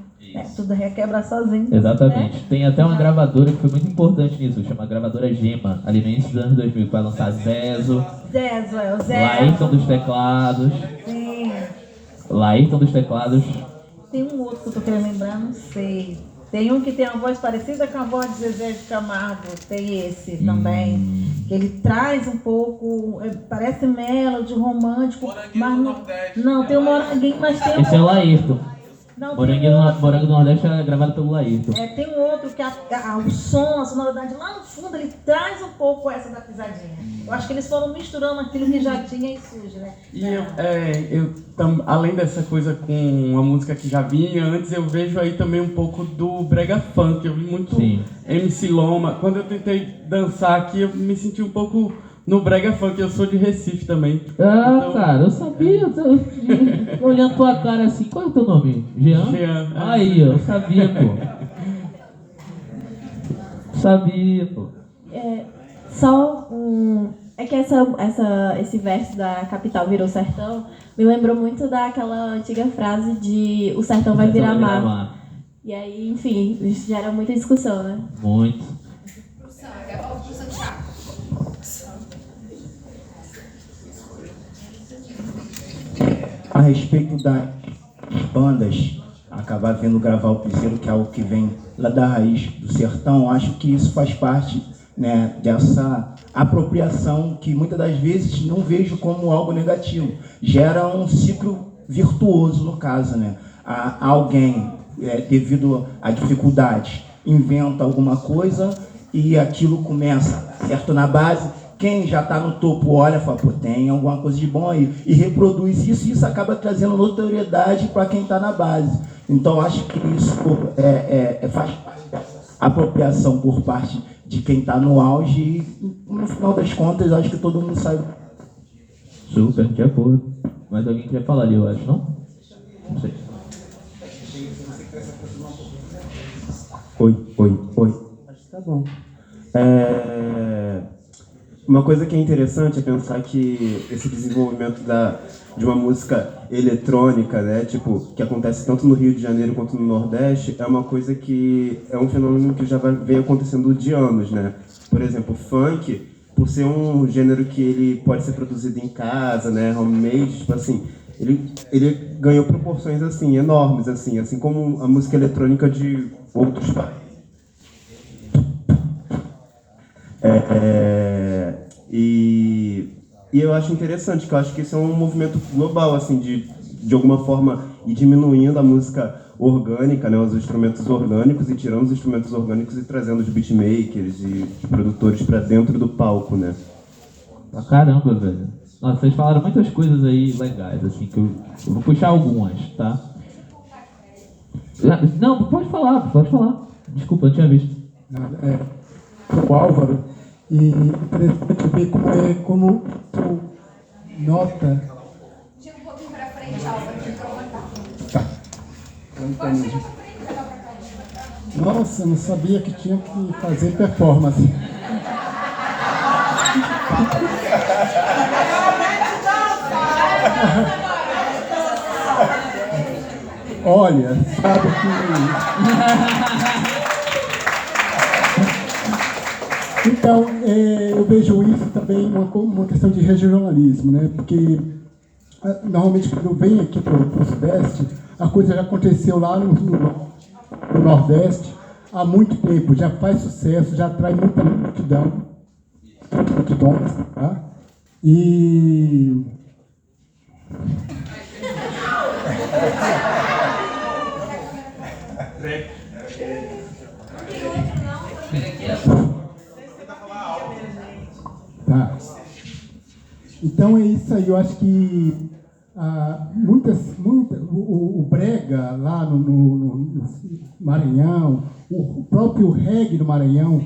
Tudo requebra sozinho. Exatamente. Né? Tem até uma gravadora que foi muito importante nisso, chama gravadora Gema, ali no início dos anos 2000, que vai lançar Zezo. Zezo, é o Zezo. Laírton dos teclados. Sim. Laírton dos teclados. Tem um outro que eu tô querendo lembrar, não sei. Tem um que tem uma voz parecida com a voz de Zezé de Camargo, tem esse também. Que ele traz um pouco, parece melody, romântico. Mas não, tem um moranguinho, mas tem Esse é o Laírton. Não, Morango do Nordeste é gravado pelo Laírton. Tem um outro que o som, a sonoridade lá no fundo, ele traz um pouco essa da pisadinha. Eu acho que eles foram misturando aquilo que já tinha e surge, né? E além dessa coisa com a música que já vinha antes, eu vejo aí também um pouco do brega funk. Eu vi muito MC Loma. Quando eu tentei dançar aqui, eu me senti um pouco no brega funk. Eu sou de Recife também. Então, cara, eu sabia. Eu tô olhando tua cara assim. Qual é o teu nome? Jean? Jean. Aí, eu sabia, pô. Sabia, pô. É que esse verso da capital virou sertão me lembrou muito daquela antiga frase de o sertão vai virar mar. E aí, enfim, isso gera muita discussão, né? Muito. A respeito das bandas acabar vindo gravar o piseiro, que é algo que vem lá da raiz do sertão, acho que isso faz parte, né, dessa apropriação que muitas das vezes não vejo como algo negativo. Gera um ciclo virtuoso, no caso, né? Alguém, devido a dificuldades, inventa alguma coisa e aquilo começa, certo, na base. Quem já está no topo olha e fala, pô, tem alguma coisa de bom aí, e reproduz isso, e isso acaba trazendo notoriedade para quem está na base. Então, acho que isso faz parte dessa apropriação por parte de quem está no auge, e no final das contas, acho que todo mundo sai. Super, de acordo. Mas alguém queria falar ali, eu acho, não? Não sei. Oi. Acho que tá bom. Uma coisa que é interessante é pensar que esse desenvolvimento de uma música eletrônica, né, tipo, que acontece tanto no Rio de Janeiro quanto no Nordeste, é uma coisa que é um fenômeno que já vem acontecendo de anos, né? Por exemplo, o funk, por ser um gênero que ele pode ser produzido em casa, né, homemade, tipo assim, ele ganhou proporções assim enormes, assim como a música eletrônica de outros países. E eu acho interessante, que eu acho que isso é um movimento global, assim, de alguma forma ir diminuindo a música orgânica, né, os instrumentos orgânicos, e tirando os instrumentos orgânicos e trazendo os beatmakers e os produtores para dentro do palco, né? Pra caramba, velho. Nossa, vocês falaram muitas coisas aí legais, assim, que eu vou puxar algumas, tá? Não, pode falar. Desculpa, eu não tinha visto. O Álvaro, e interessante ver como tu nota. Tira um pouquinho pra frente, Álvaro, que Tá. Nossa, eu não sabia que tinha que fazer performance. Olha, sabe que... Então, eu vejo isso também uma questão de regionalismo, né? Porque normalmente quando vem aqui para o Sudeste, a coisa já aconteceu lá no Nordeste há muito tempo, já faz sucesso, já atrai muita multidão, multidões, tá? E tá. Então é isso aí, eu acho que o brega lá no Maranhão, o próprio reggae do Maranhão,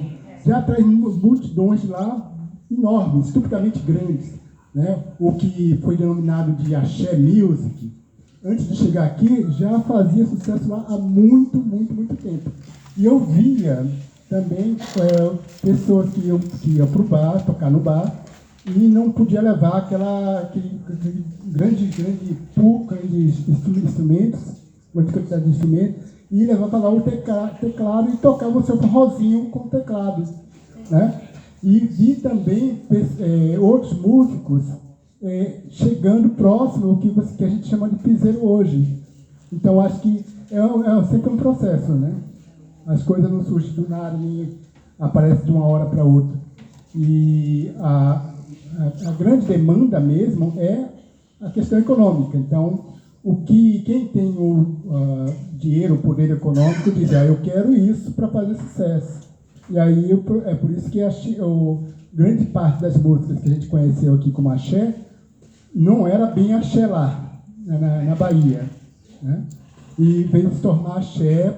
já traz multidões lá enormes, estupidamente grandes, né? O que foi denominado de axé music, antes de chegar aqui, já fazia sucesso lá há muito tempo. E eu via também pessoas que iam para o bar, tocar no bar, e não podia levar aquele grande pool de instrumentos, uma quantidade de instrumentos, e levava lá o teclado e tocava o seu forrozinho com o teclado, né? E vi também outros músicos chegando próximo ao que a gente chama de piseiro hoje. Então acho que é sempre um processo, né? As coisas não surgem do nada, nem aparecem de uma hora para outra. E a grande demanda mesmo é a questão econômica. Então, quem tem o dinheiro, o poder econômico, diz, eu quero isso para fazer sucesso. E aí é por isso que grande parte das músicas que a gente conheceu aqui como axé não era bem axé lá, na Bahia, né? E veio se tornar axé,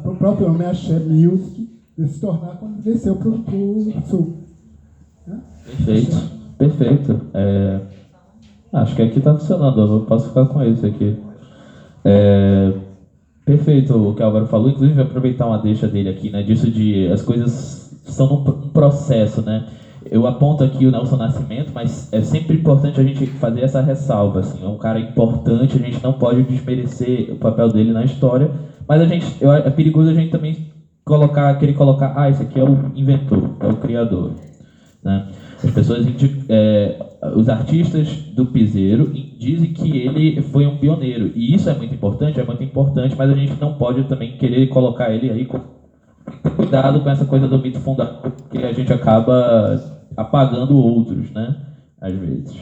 o próprio nome é axé music, veio se tornar quando desceu para o sul. Né? Perfeito. Acho que aqui está funcionando, eu posso ficar com isso aqui. Perfeito o que o Álvaro falou, inclusive aproveitar uma deixa dele aqui, né, disso de as coisas estão num processo, né? Eu aponto aqui o Nelson Nascimento, mas é sempre importante a gente fazer essa ressalva, assim, é um cara importante, a gente não pode desmerecer o papel dele na história, mas é perigoso a gente também querer colocar, esse aqui é o inventor, é o criador, né? As pessoas, os artistas do piseiro dizem que ele foi um pioneiro, e isso é muito importante, mas a gente não pode também querer colocar ele aí com cuidado com essa coisa do mito fundador, porque a gente acaba apagando outros, né, às vezes.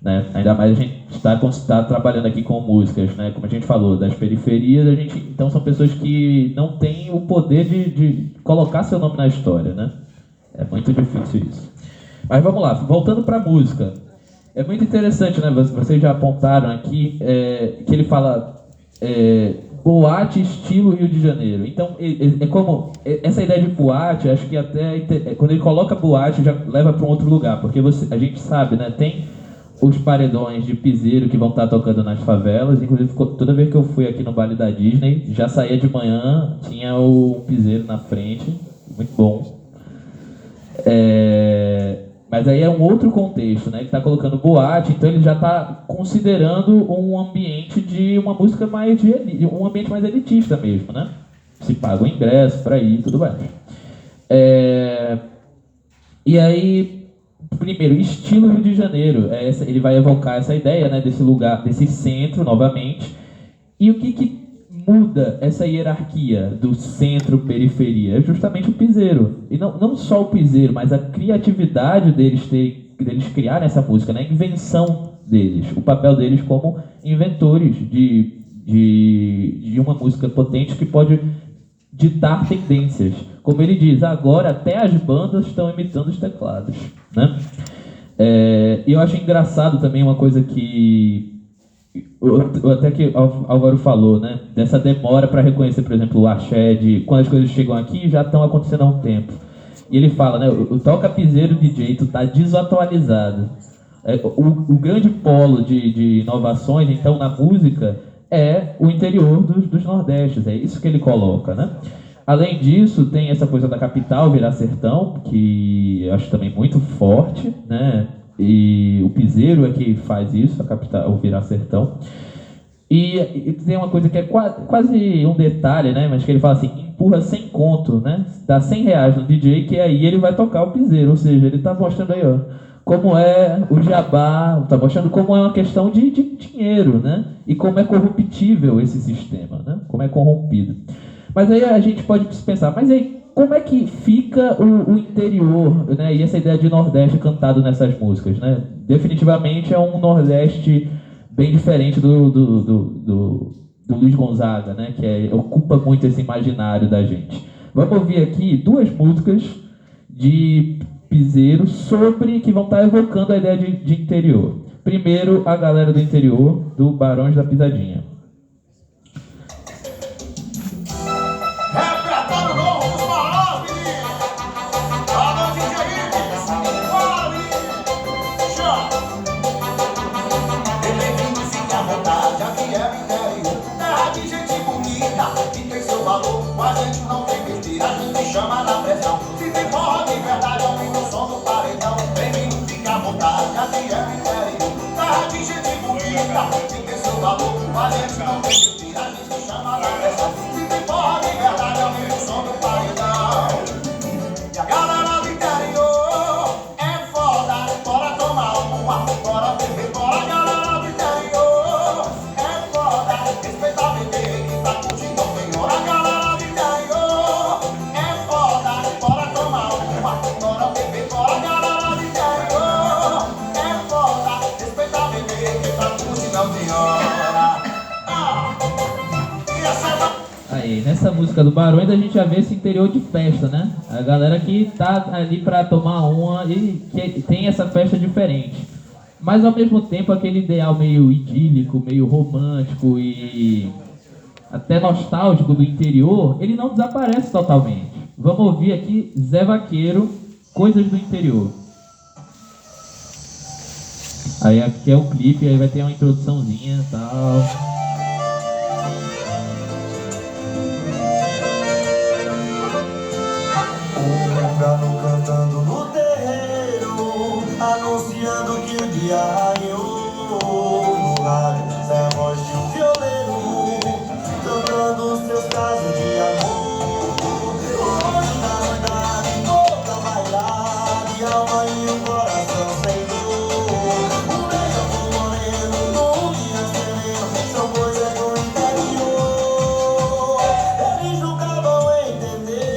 Né? Ainda mais a gente está trabalhando aqui com músicas, né, como a gente falou, das periferias, então são pessoas que não têm o poder de colocar seu nome na história, né? É muito difícil isso. Mas vamos lá, voltando para a música. É muito interessante, né? Vocês já apontaram aqui que ele fala boate estilo Rio de Janeiro. Então, é como essa ideia de boate, acho que até quando ele coloca boate já leva para um outro lugar, porque a gente sabe, né? Tem os paredões de piseiro que vão estar tocando nas favelas. Inclusive, toda vez que eu fui aqui no baile da Disney, já saía de manhã, tinha o piseiro na frente, muito bom. Mas aí é um outro contexto, né? Que está colocando boate, então ele já está considerando um ambiente de uma música um ambiente mais elitista mesmo, né? Se paga o ingresso para ir, tudo bem. E aí, primeiro, estilo Rio de Janeiro, ele vai evocar essa ideia, né? Desse lugar, desse centro, novamente. E o que muda essa hierarquia do centro-periferia? É justamente o piseiro. E não só o piseiro, mas a criatividade deles criarem essa música, né? A invenção deles, o papel deles como inventores de uma música potente que pode ditar tendências. Como ele diz, agora até as bandas estão imitando os teclados, né? E eu acho engraçado também uma coisa que até que o Álvaro falou, né? Dessa demora para reconhecer, por exemplo, o axé, quando as coisas chegam aqui já estão acontecendo há um tempo. E ele fala, né? O toca piseiro de jeito está desatualizado. O grande polo de inovações, então, na música é o interior dos Nordestes. É isso que ele coloca, né? Além disso, tem essa coisa da capital virar sertão, que eu acho também muito forte, né? E o piseiro é que faz isso, a capital virar sertão. E tem uma coisa que é quase um detalhe, né? Mas que ele fala assim, empurra 100 conto, né? Dá 100 reais no DJ, que aí ele vai tocar o piseiro. Ou seja, ele tá mostrando aí, ó, como é o jabá, tá mostrando como é uma questão de dinheiro, né? E como é corruptível esse sistema, né? Como é corrompido. Mas aí a gente pode pensar, mas aí como é que fica o interior, né? E essa ideia de Nordeste cantado nessas músicas, né? Definitivamente é um Nordeste bem diferente do Luiz Gonzaga, né? Que ocupa muito esse imaginário da gente. Vamos ouvir aqui 2 músicas de piseiro que vão estar evocando a ideia de interior. Primeiro, a galera do interior, do Barões da Pisadinha. Chama na pressão, se tem forró de verdade, aumenta o som do paredão. Bem-vindo, fica à vontade, aqui é mistério. Terra de gente bonita, que tem seu valor, a gente não tem mentira, a gente chama na pressão. Se tem forró de verdade, aumenta o som do paredão. E a galera do interior é foda, bora tomar uma, bora beber, bora. A galera do interior é foda, respeita a bebê, que pra curtir não tem hora. A galera do interior aí, nessa música do Barões a gente já vê esse interior de festa, né? A galera que tá ali pra tomar uma e que tem essa festa diferente. Mas ao mesmo tempo aquele ideal meio idílico, meio romântico e até nostálgico do interior, ele não desaparece totalmente. Vamos ouvir aqui Zé Vaqueiro, Coisas do Interior. Aí aqui é o clipe, aí vai ter uma introduçãozinha e tal. Cantando no terreiro, anunciando que o dia raiou. No rádio, é a voz de um violeiro, cantando os seus casos de amor. Hoje na cidade toda bailar, de alma e o coração sem dor. Um beijo pro moreno, num dia sereno, são coisas do interior. Eles nunca vão entender.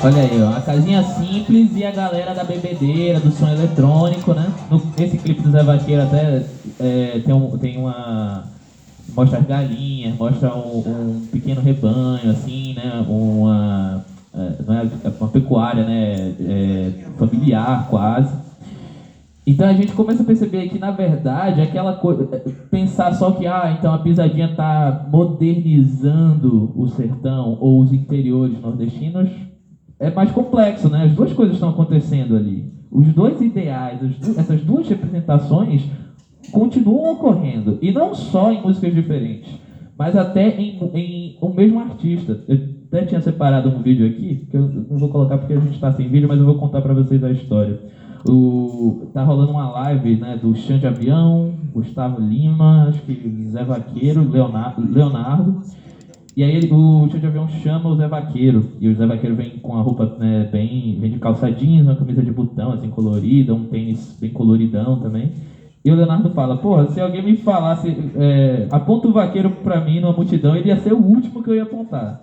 Olha aí, ó, a casinha simples e a galera da bebedeira, do som eletrônico, né? Esse clipe do Zé Vaqueiro até tem uma... Mostra as galinhas, mostra um pequeno rebanho, assim, né? Uma pecuária, né? Familiar, quase. Então a gente começa a perceber que, na verdade, aquela coisa... Pensar só que, então a pisadinha tá modernizando o sertão ou os interiores nordestinos... É mais complexo, né? As duas coisas estão acontecendo ali. Os dois ideais, essas duas representações continuam ocorrendo. E não só em músicas diferentes, mas até em um mesmo artista. Eu até tinha separado um vídeo aqui, que eu não vou colocar porque a gente está sem vídeo, mas eu vou contar para vocês a história. Tá rolando uma live, né, do Chão de Avião, Gustavo Lima, acho que Zé Vaqueiro, Leonardo. E aí o Chão de Avião chama o Zé Vaqueiro, e o Zé Vaqueiro vem com a roupa, né, vem de calça jeans, uma camisa de botão assim colorida, um tênis bem coloridão também. E o Leonardo fala, porra, se alguém me falasse, aponta o vaqueiro pra mim numa multidão, ele ia ser o último que eu ia apontar.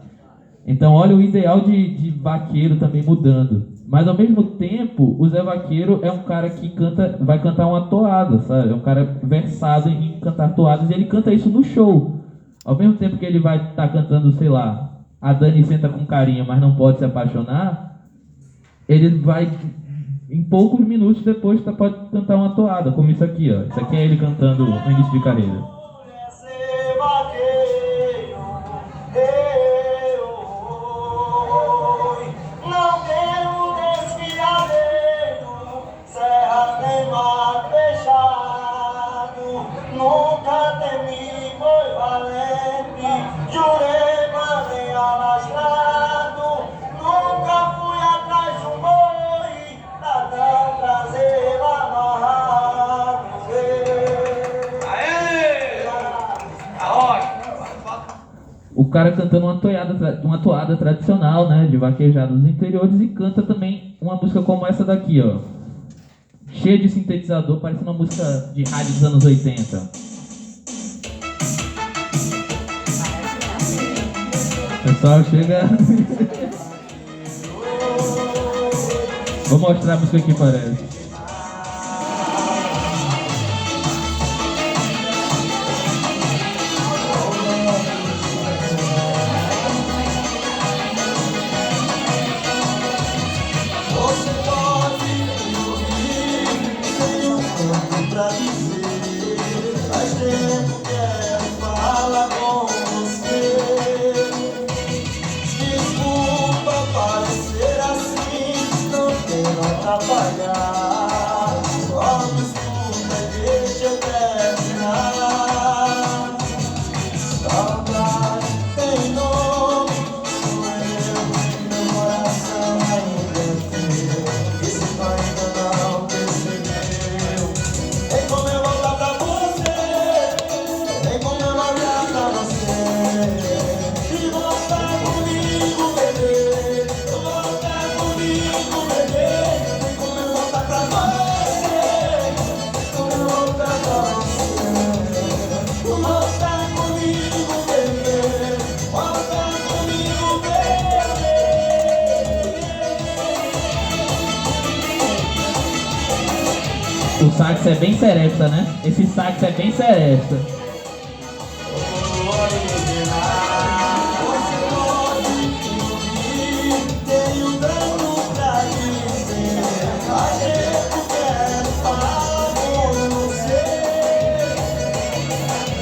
Então olha o ideal de vaqueiro também mudando. Mas ao mesmo tempo, o Zé Vaqueiro é um cara que vai cantar uma toada, sabe? É um cara versado em cantar toadas, e ele canta isso no show. Ao mesmo tempo que ele vai estar cantando, sei lá, a Dani senta com carinho, mas não pode se apaixonar, ele vai, em poucos minutos depois, pode cantar uma toada, como isso aqui, ó. Isso aqui é ele cantando no início de carreira. cara cantando uma toada tradicional, né, de vaquejada dos interiores, e canta também uma música como essa daqui, ó. Cheia de sintetizador, parece uma música de rádio dos anos 80. O pessoal chega... Vou mostrar a música aqui, parece. Pra dizer, faz tempo quero falar com você. Desculpa parecer assim, não quero atrapalhar. Só me escuta e deixa eu terminar. Saudade tem nome, sou eu, meu coração ainda é teu. Esse pai ainda não percebeu. Vem como eu voltar pra você, vem como eu voltar pra você. E voltar comigo, bebê, voltar comigo, bebê. Vem como eu voltar pra você, como eu voltar pra você. Voltar comigo, bebê, voltar comigo, bebê. O sax é bem seresta, né? Esse sax é bem seresta. Tenho tanto pra dizer, faz tempo quero falar com você.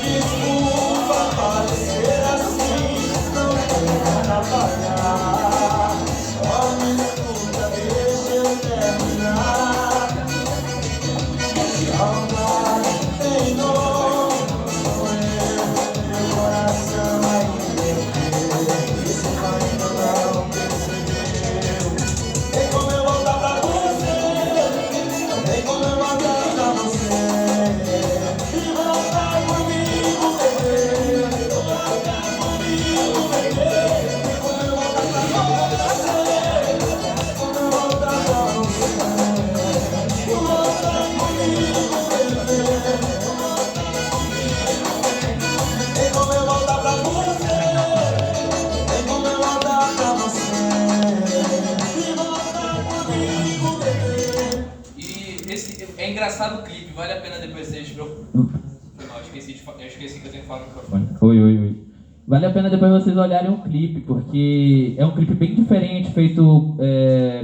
Desculpa parecer assim, não quero atrapalhar. Só me escuta, deixa eu terminar. Saudade tem nome, sou eu, meu coração ainda é teu. Isso ainda não percebeu. Vem como eu voltar pra você, vem como eu voltar pra você. E voltar comigo, bebê, voltar comigo, bebê. Vem como eu voltar pra você, como eu voltar pra você. Voltar comigo, bebê, vem como eu voltar pra você, vem como eu voltar pra você. E voltar comigo, bebê. E esse, é engraçado o clipe, vale a pena depois vocês... Foi mal, eu esqueci que eu tenho que falar no microfone. Oi. Vale a pena depois vocês olharem o clipe, porque é um clipe bem diferente, feito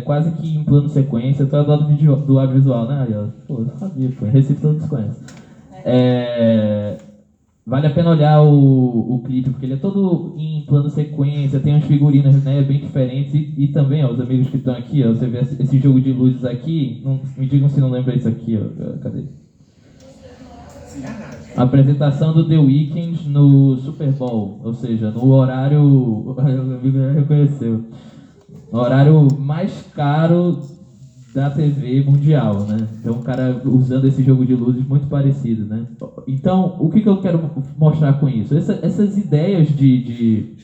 quase que em plano sequência. Tu adora do audiovisual, né? Pô, eu sabia, pô. Em Recife todos conhecem. Vale a pena olhar o clipe, porque ele é todo em plano sequência, tem umas figurinas, né, bem diferentes. E também, ó, os amigos que estão aqui, ó, você vê esse jogo de luzes aqui, me digam se não lembra isso aqui, ó. Cadê? A apresentação do The Weeknd no Super Bowl, ou seja, no horário, o amigo já reconheceu, no horário mais caro da TV mundial, né? Então o cara usando esse jogo de luzes muito parecido, né? Então, o que eu quero mostrar com isso? Essas ideias de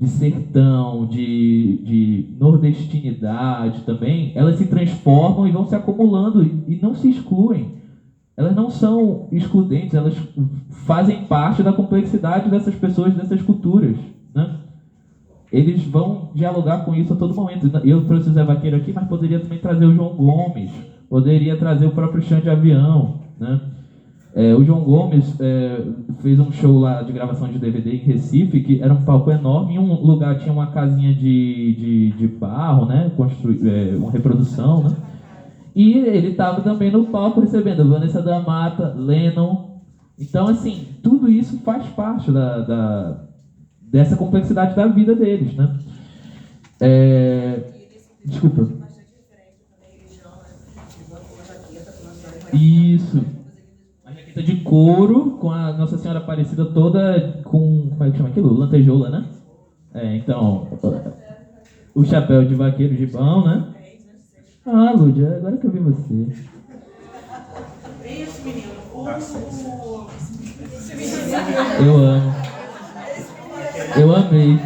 sertão, de nordestinidade também, elas se transformam e vão se acumulando e não se excluem. Elas não são excludentes, elas fazem parte da complexidade dessas pessoas, dessas culturas, né? Eles vão dialogar com isso a todo momento. Eu trouxe o Zé Vaqueiro aqui, mas poderia também trazer o João Gomes, poderia trazer o próprio Xande Avião, né? O João Gomes fez um show lá de gravação de DVD em Recife, que era um palco enorme, em um lugar tinha uma casinha de barro, né? Uma reprodução, né? E ele estava também no palco recebendo Vanessa da Mata, Lennon. Então, assim, tudo isso faz parte dessa complexidade da vida deles, né? Desculpa. Isso. Uma jaqueta de couro com a Nossa Senhora Aparecida toda com... Como é que chama aquilo? Lantejoula, né? Então... O chapéu de vaqueiro gibão, né? Ah, Lúdia, agora que eu vi você. Isso, menino. Eu amo. Eu amei.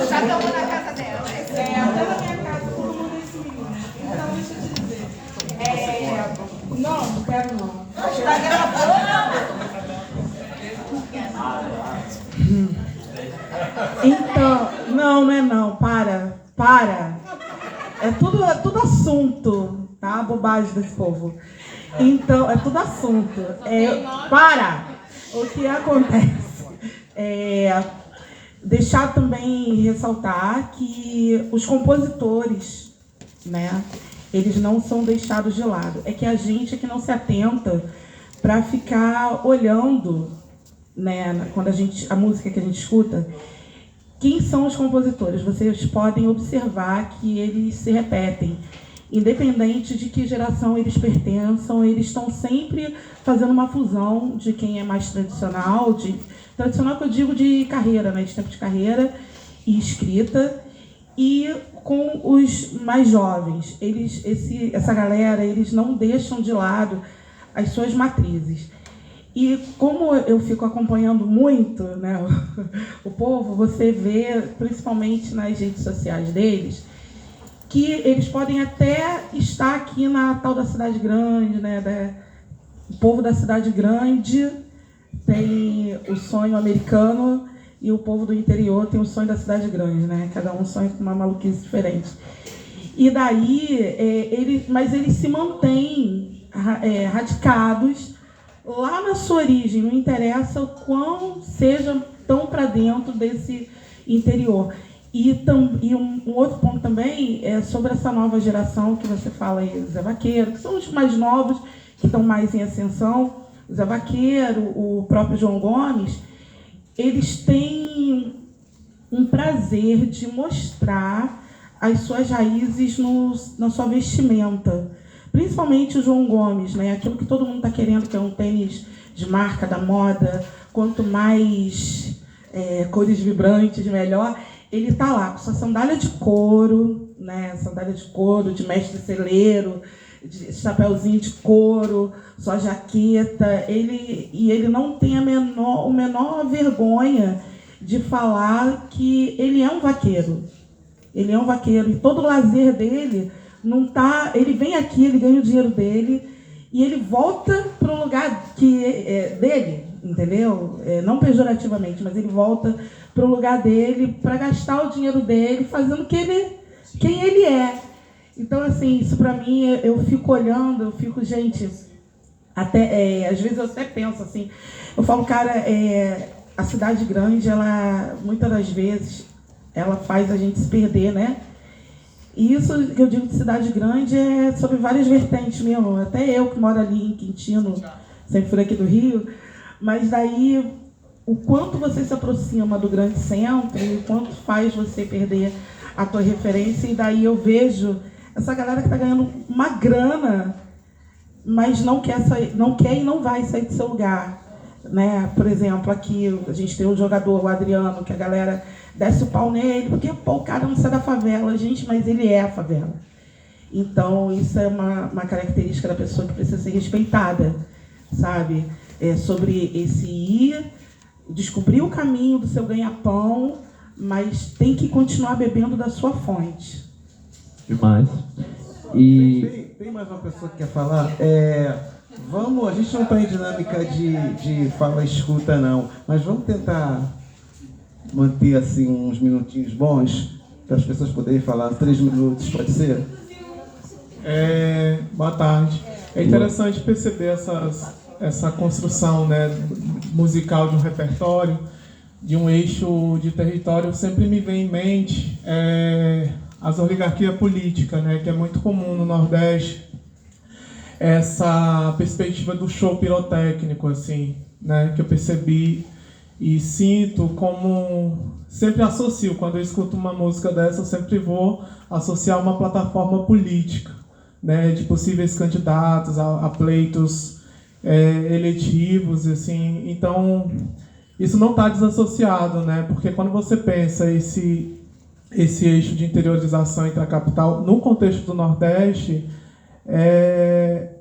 Já estamos na casa dela. Até na minha casa todo mundo é esse menino. Então, deixa eu te dizer. Não quero não. Está gravando? Então, não é não, para. É tudo assunto, tá? Bobagem desse povo. Então, é tudo assunto. Para! O que acontece? Deixar também ressaltar que os compositores, né? Eles não são deixados de lado. É que a gente é que não se atenta para ficar olhando, né? Quando a música que a gente escuta, quem são os compositores? Vocês podem observar que eles se repetem. Independente de que geração eles pertençam, eles estão sempre fazendo uma fusão de quem é mais tradicional, tradicional que eu digo de carreira, né? De tempo de carreira e escrita, e com os mais jovens. Essa galera, eles não deixam de lado as suas matrizes. E como eu fico acompanhando muito, né, o povo, você vê, principalmente nas redes sociais deles, que eles podem até estar aqui na tal da cidade grande, né? O povo da cidade grande tem o sonho americano e o povo do interior tem o sonho da cidade grande, né? Cada um sonha com uma maluquice diferente. E daí, mas eles se mantêm radicados lá na sua origem, não interessa o quão sejam tão para dentro desse interior. E um outro ponto também é sobre essa nova geração que você fala aí, Zé Vaqueiro, que são os mais novos, que estão mais em ascensão. O Zé Vaqueiro, o próprio João Gomes, eles têm um prazer de mostrar as suas raízes na sua vestimenta. Principalmente o João Gomes, né? Aquilo que todo mundo está querendo, que é um tênis de marca, da moda. Quanto mais cores vibrantes, melhor. Ele está lá com sua sandália de couro, né? Sandália de couro, de mestre celeiro, de chapéuzinho de couro, sua jaqueta. Ele não tem a menor vergonha de falar que ele é um vaqueiro. Ele é um vaqueiro. E todo o lazer dele não tá. Ele vem aqui, ele ganha o dinheiro dele e ele volta para o lugar que é dele, entendeu? Não pejorativamente, mas ele volta para o lugar dele para gastar o dinheiro dele fazendo quem ele é. Então, assim, isso para mim, eu fico olhando, gente, até às vezes eu até penso assim, eu falo, cara, a cidade grande, ela muitas das vezes ela faz a gente se perder, né? E isso que eu digo de cidade grande é sobre várias vertentes mesmo. Até eu que moro ali em Quintino, sempre fui aqui do Rio, mas daí o quanto você se aproxima do grande centro e o quanto faz você perder a tua referência. E daí eu vejo essa galera que está ganhando uma grana, mas não quer e não vai sair do seu lugar, né? Por exemplo, aqui a gente tem um jogador, o Adriano, que a galera desce o pau nele, porque o cara não sai da favela, gente, mas ele é a favela. Então, isso é uma característica da pessoa que precisa ser respeitada, sabe? Sobre esse descobrir o caminho do seu ganha-pão, mas tem que continuar bebendo da sua fonte. Demais. E tem mais uma pessoa que quer falar? A gente não está em dinâmica de fala e escuta, não, mas vamos tentar manter assim uns minutinhos bons para as pessoas poderem falar 3 minutos, pode ser? Boa tarde. É interessante perceber essa construção, né, musical de um repertório, de um eixo de território. Sempre me vem em mente as oligarquias políticas, né, que é muito comum no Nordeste, essa perspectiva do show pirotécnico, assim, né, que eu percebi e sinto como... Sempre associo, quando eu escuto uma música dessa, eu sempre vou associar uma plataforma política, né, de possíveis candidatos a pleitos eletivos, assim. Então, isso não está desassociado, né, porque quando você pensa esse eixo de interiorização entre a capital, no contexto do Nordeste,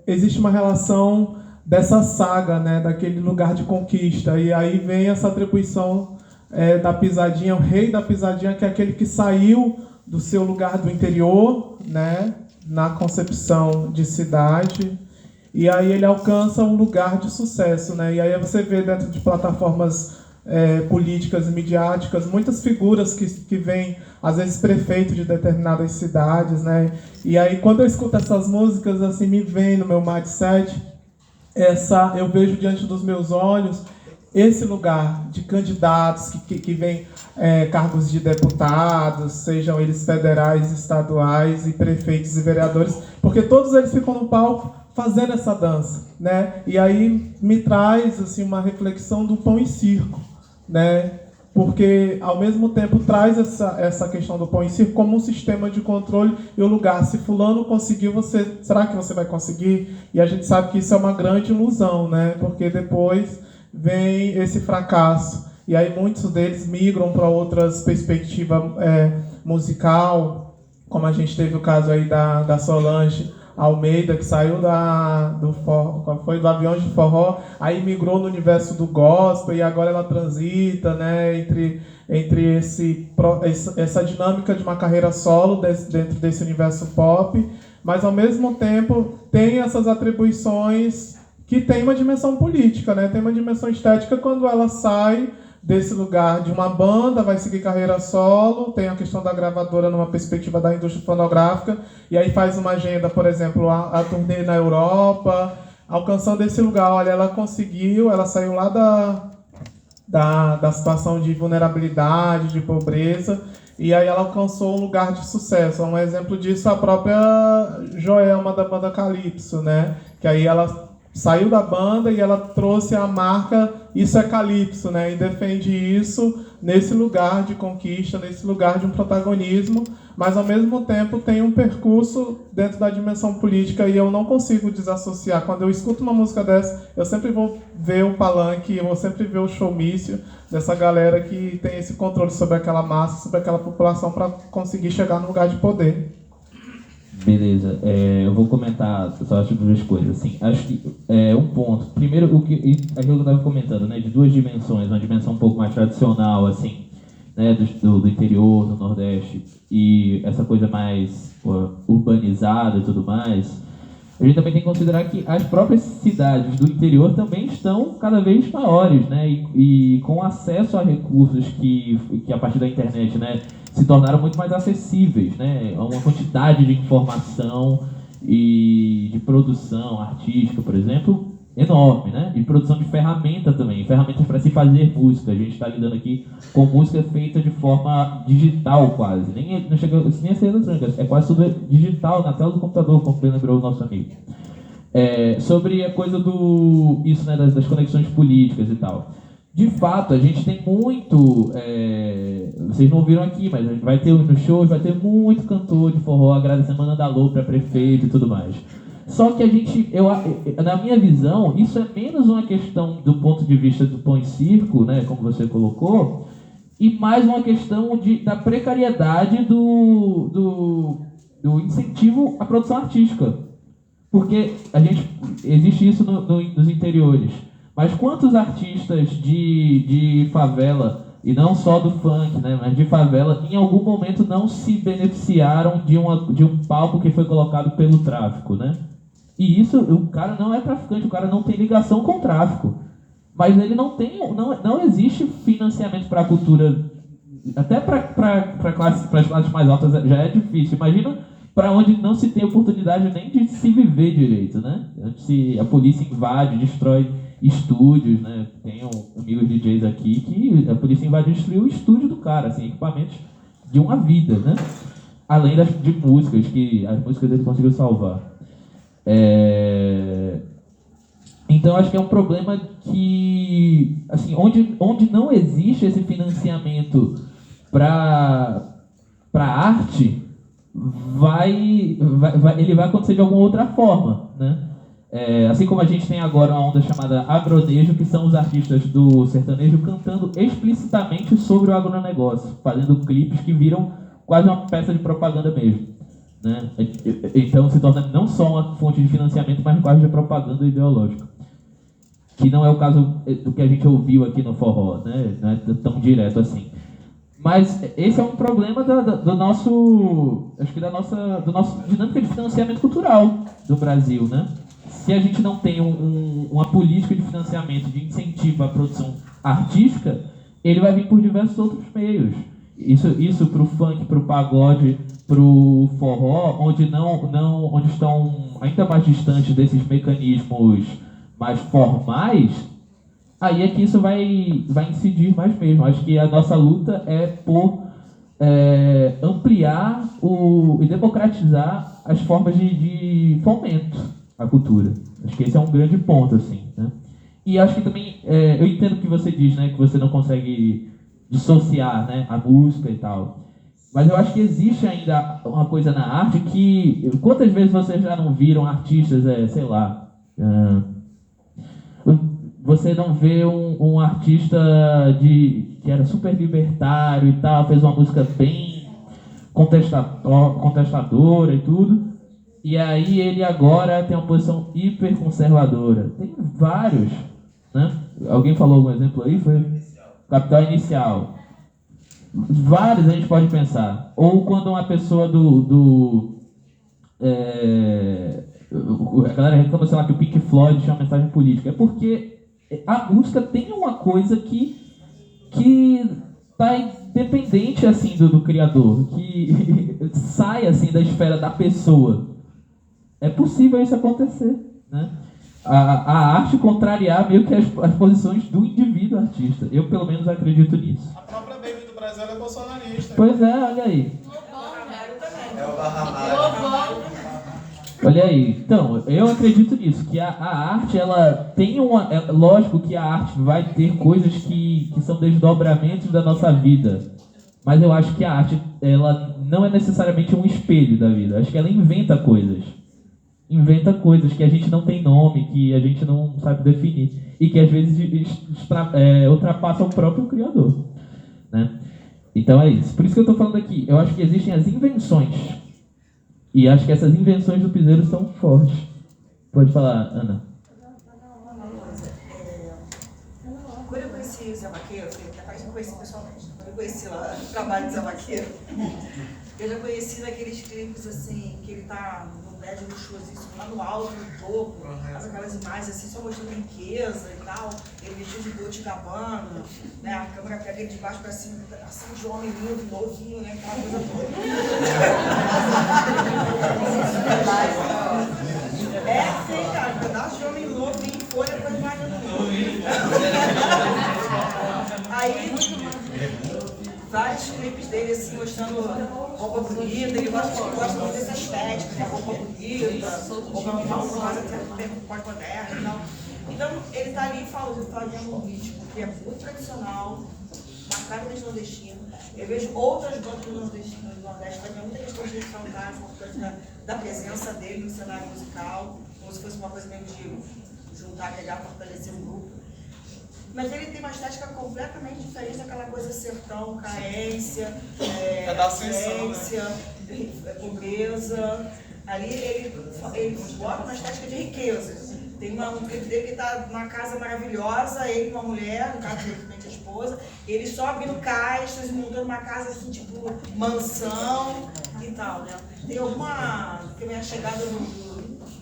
existe uma relação dessa saga, né, daquele lugar de conquista. E aí vem essa atribuição da pisadinha, o rei da pisadinha, que é aquele que saiu do seu lugar do interior, né, na concepção de cidade, e aí ele alcança um lugar de sucesso, né? E aí você vê dentro de plataformas políticas e midiáticas muitas figuras que vêm, às vezes, prefeito de determinadas cidades, né? E aí quando eu escuto essas músicas, assim, me vem no meu mindset, eu vejo diante dos meus olhos esse lugar de candidatos que vêm cargos de deputados, sejam eles federais, estaduais e prefeitos e vereadores, porque todos eles ficam no palco fazendo essa dança, né? E aí me traz assim uma reflexão do pão e circo, né? Porque ao mesmo tempo traz essa questão do pão e circo como um sistema de controle e o lugar. Se fulano conseguiu, será que você vai conseguir? E a gente sabe que isso é uma grande ilusão, né? Porque depois vem esse fracasso. E aí muitos deles migram para outras perspectivas musical, como a gente teve o caso aí da Solange Almeida, que saiu do Aviões de Forró, aí migrou no universo do gospel e agora ela transita, né, entre essa dinâmica de uma carreira solo dentro desse universo pop, mas ao mesmo tempo tem essas atribuições que tem uma dimensão política, né? Tem uma dimensão estética quando ela sai desse lugar de uma banda, vai seguir carreira solo, tem a questão da gravadora numa perspectiva da indústria fonográfica, e aí faz uma agenda, por exemplo, a turnê na Europa, alcançando esse lugar. Olha, ela conseguiu, ela saiu lá da situação de vulnerabilidade, de pobreza, e aí ela alcançou um lugar de sucesso. Um exemplo disso é a própria Joelma da banda Calypso, né? Que aí ela saiu da banda e ela trouxe a marca Isso é Calypso, né? E defende isso nesse lugar de conquista, nesse lugar de um protagonismo, mas ao mesmo tempo tem um percurso dentro da dimensão política e eu não consigo desassociar. Quando eu escuto uma música dessa, eu sempre vou ver o palanque, eu vou sempre ver o showmício dessa galera que tem esse controle sobre aquela massa, sobre aquela população para conseguir chegar no lugar de poder. Beleza, eu vou comentar só as duas coisas, assim, acho que um ponto, primeiro aquilo que eu estava comentando, né, de duas dimensões, uma dimensão um pouco mais tradicional, assim, né, do interior, do Nordeste, e essa coisa mais urbanizada e tudo mais, a gente também tem que considerar que as próprias cidades do interior também estão cada vez maiores, né, e com acesso a recursos que a partir da internet, né, se tornaram muito mais acessíveis, né? Uma quantidade de informação e de produção artística, por exemplo, enorme, né? E produção de ferramenta também, ferramentas para se fazer música. A gente está lidando aqui com música feita de forma digital quase, não chega nem a ser eletrônica, é quase tudo digital na tela do computador, como bem lembrou o nosso amigo. Sobre a coisa isso, né, das conexões políticas e tal. De fato, a gente tem muito, vocês não ouviram aqui, mas a gente vai ter nos shows, vai ter muito cantor de forró agradecendo, mandando alô para prefeito e tudo mais. Só que na minha visão, isso é menos uma questão do ponto de vista do pão e circo, né, como você colocou, e mais uma questão da precariedade do incentivo à produção artística. Porque existe isso nos interiores. Mas quantos artistas de favela, e não só do funk, né, mas de favela, em algum momento não se beneficiaram de um palco que foi colocado pelo tráfico, né? E isso, o cara não é traficante, o cara não tem ligação com o tráfico. Mas ele não existe financiamento para a cultura, até para as classes mais altas já é difícil. Imagina para onde não se tem oportunidade nem de se viver direito, né? A polícia invade, destrói estúdios, né? Tem amigos DJs aqui que a polícia invadiu e destruiu o estúdio do cara, assim, equipamentos de uma vida, né? Além de músicas, que as músicas ele conseguiu salvar. Então acho que é um problema que, assim, onde não existe esse financiamento para arte, ele vai acontecer de alguma outra forma, né? Assim como a gente tem agora uma onda chamada agronejo, que são os artistas do sertanejo cantando explicitamente sobre o agronegócio, fazendo clipes que viram quase uma peça de propaganda mesmo, né? Então se torna não só uma fonte de financiamento, mas quase de propaganda ideológica. que não é o caso do que a gente ouviu aqui no forró, né? Não é tão direto assim. Mas esse é um problema do nosso dinâmica de financiamento cultural do Brasil, né? Se a gente não tem uma política de financiamento, de incentivo à produção artística, ele vai vir por diversos outros meios. Isso para o funk, para o pagode, para o forró, onde estão ainda mais distantes desses mecanismos mais formais, aí é que isso vai incidir mais mesmo. Acho que a nossa luta é por ampliar e democratizar as formas de fomento à cultura. Acho que esse é um grande ponto, assim, né? E acho que também, eu entendo o que você diz, né, que você não consegue dissociar, né, a música e tal. Mas eu acho que existe ainda uma coisa na arte que... Quantas vezes vocês já não viram artistas, sei lá... Você não vê um artista que era super libertário e tal, fez uma música bem contestadora e tudo, e aí ele agora tem uma posição hiper conservadora. Tem vários, né? Alguém falou algum exemplo aí? Foi Capital Inicial. Vários a gente pode pensar. Ou quando uma pessoa a galera reclama, sei lá, que o Pink Floyd tinha uma mensagem política. É porque a música tem uma coisa que tá independente, assim, do criador, que sai, assim, da esfera da pessoa. É possível isso acontecer, né? A arte contrariar meio que as posições do indivíduo artista. Eu, pelo menos, acredito nisso. A própria Baby do Brasil é bolsonarista. Pois é, olha aí. É o Barra. Olha aí, então, eu acredito nisso, que a arte, ela tem lógico que a arte vai ter coisas que são desdobramentos da nossa vida, mas eu acho que a arte, ela não é necessariamente um espelho da vida, acho que ela inventa coisas que a gente não tem nome, que a gente não sabe definir, e que às vezes ultrapassam o próprio criador, né? Então é isso, por isso que eu estou falando aqui, eu acho que existem as invenções. E acho que essas invenções do piseiro são fortes. Pode falar, Ana. Quando eu conheci o Zé Vaqueiro, capaz de não conhecer pessoalmente, quando eu conheci lá o trabalho do Zé Vaqueiro, eu já conheci naqueles clipes assim, que ele tá no prédio luxuosíssimo, lá no alto, no topo, faz aquelas imagens assim, só mostrando riqueza e tal, ele vestido de Dolce & Gabbana, né, a câmera pega ele de baixo pra cima, assim de homem lindo, novinho, né, aquela coisa toda. Sim, cara, pedaço de homem novo em folha pra imaginar. Aí, vários clipes dele assim, mostrando roupa bonita, ele gosta muito dessa estética, né? Roupa bonita, roupa mais até pós-moderna e tal. Então, ele tá ali fazendo um ritmo que é muito tradicional, na cara dos nordestinos. Eu vejo outras bandas do Nordeste fazendo muita questão de ressaltar a importância da presença dele no cenário musical, como se fosse uma coisa mesmo de juntar, pegar, fortalecer um grupo. Mas ele tem uma estética completamente diferente daquela coisa sertão, caência, pobreza. Ali ele bota uma estética de riqueza. Tem um clipe dele que está numa casa maravilhosa, ele e uma mulher, no caso dele, a esposa, ele só abrindo caixas e montando uma casa assim, tipo mansão e tal, né? Tem alguma que vem a chegada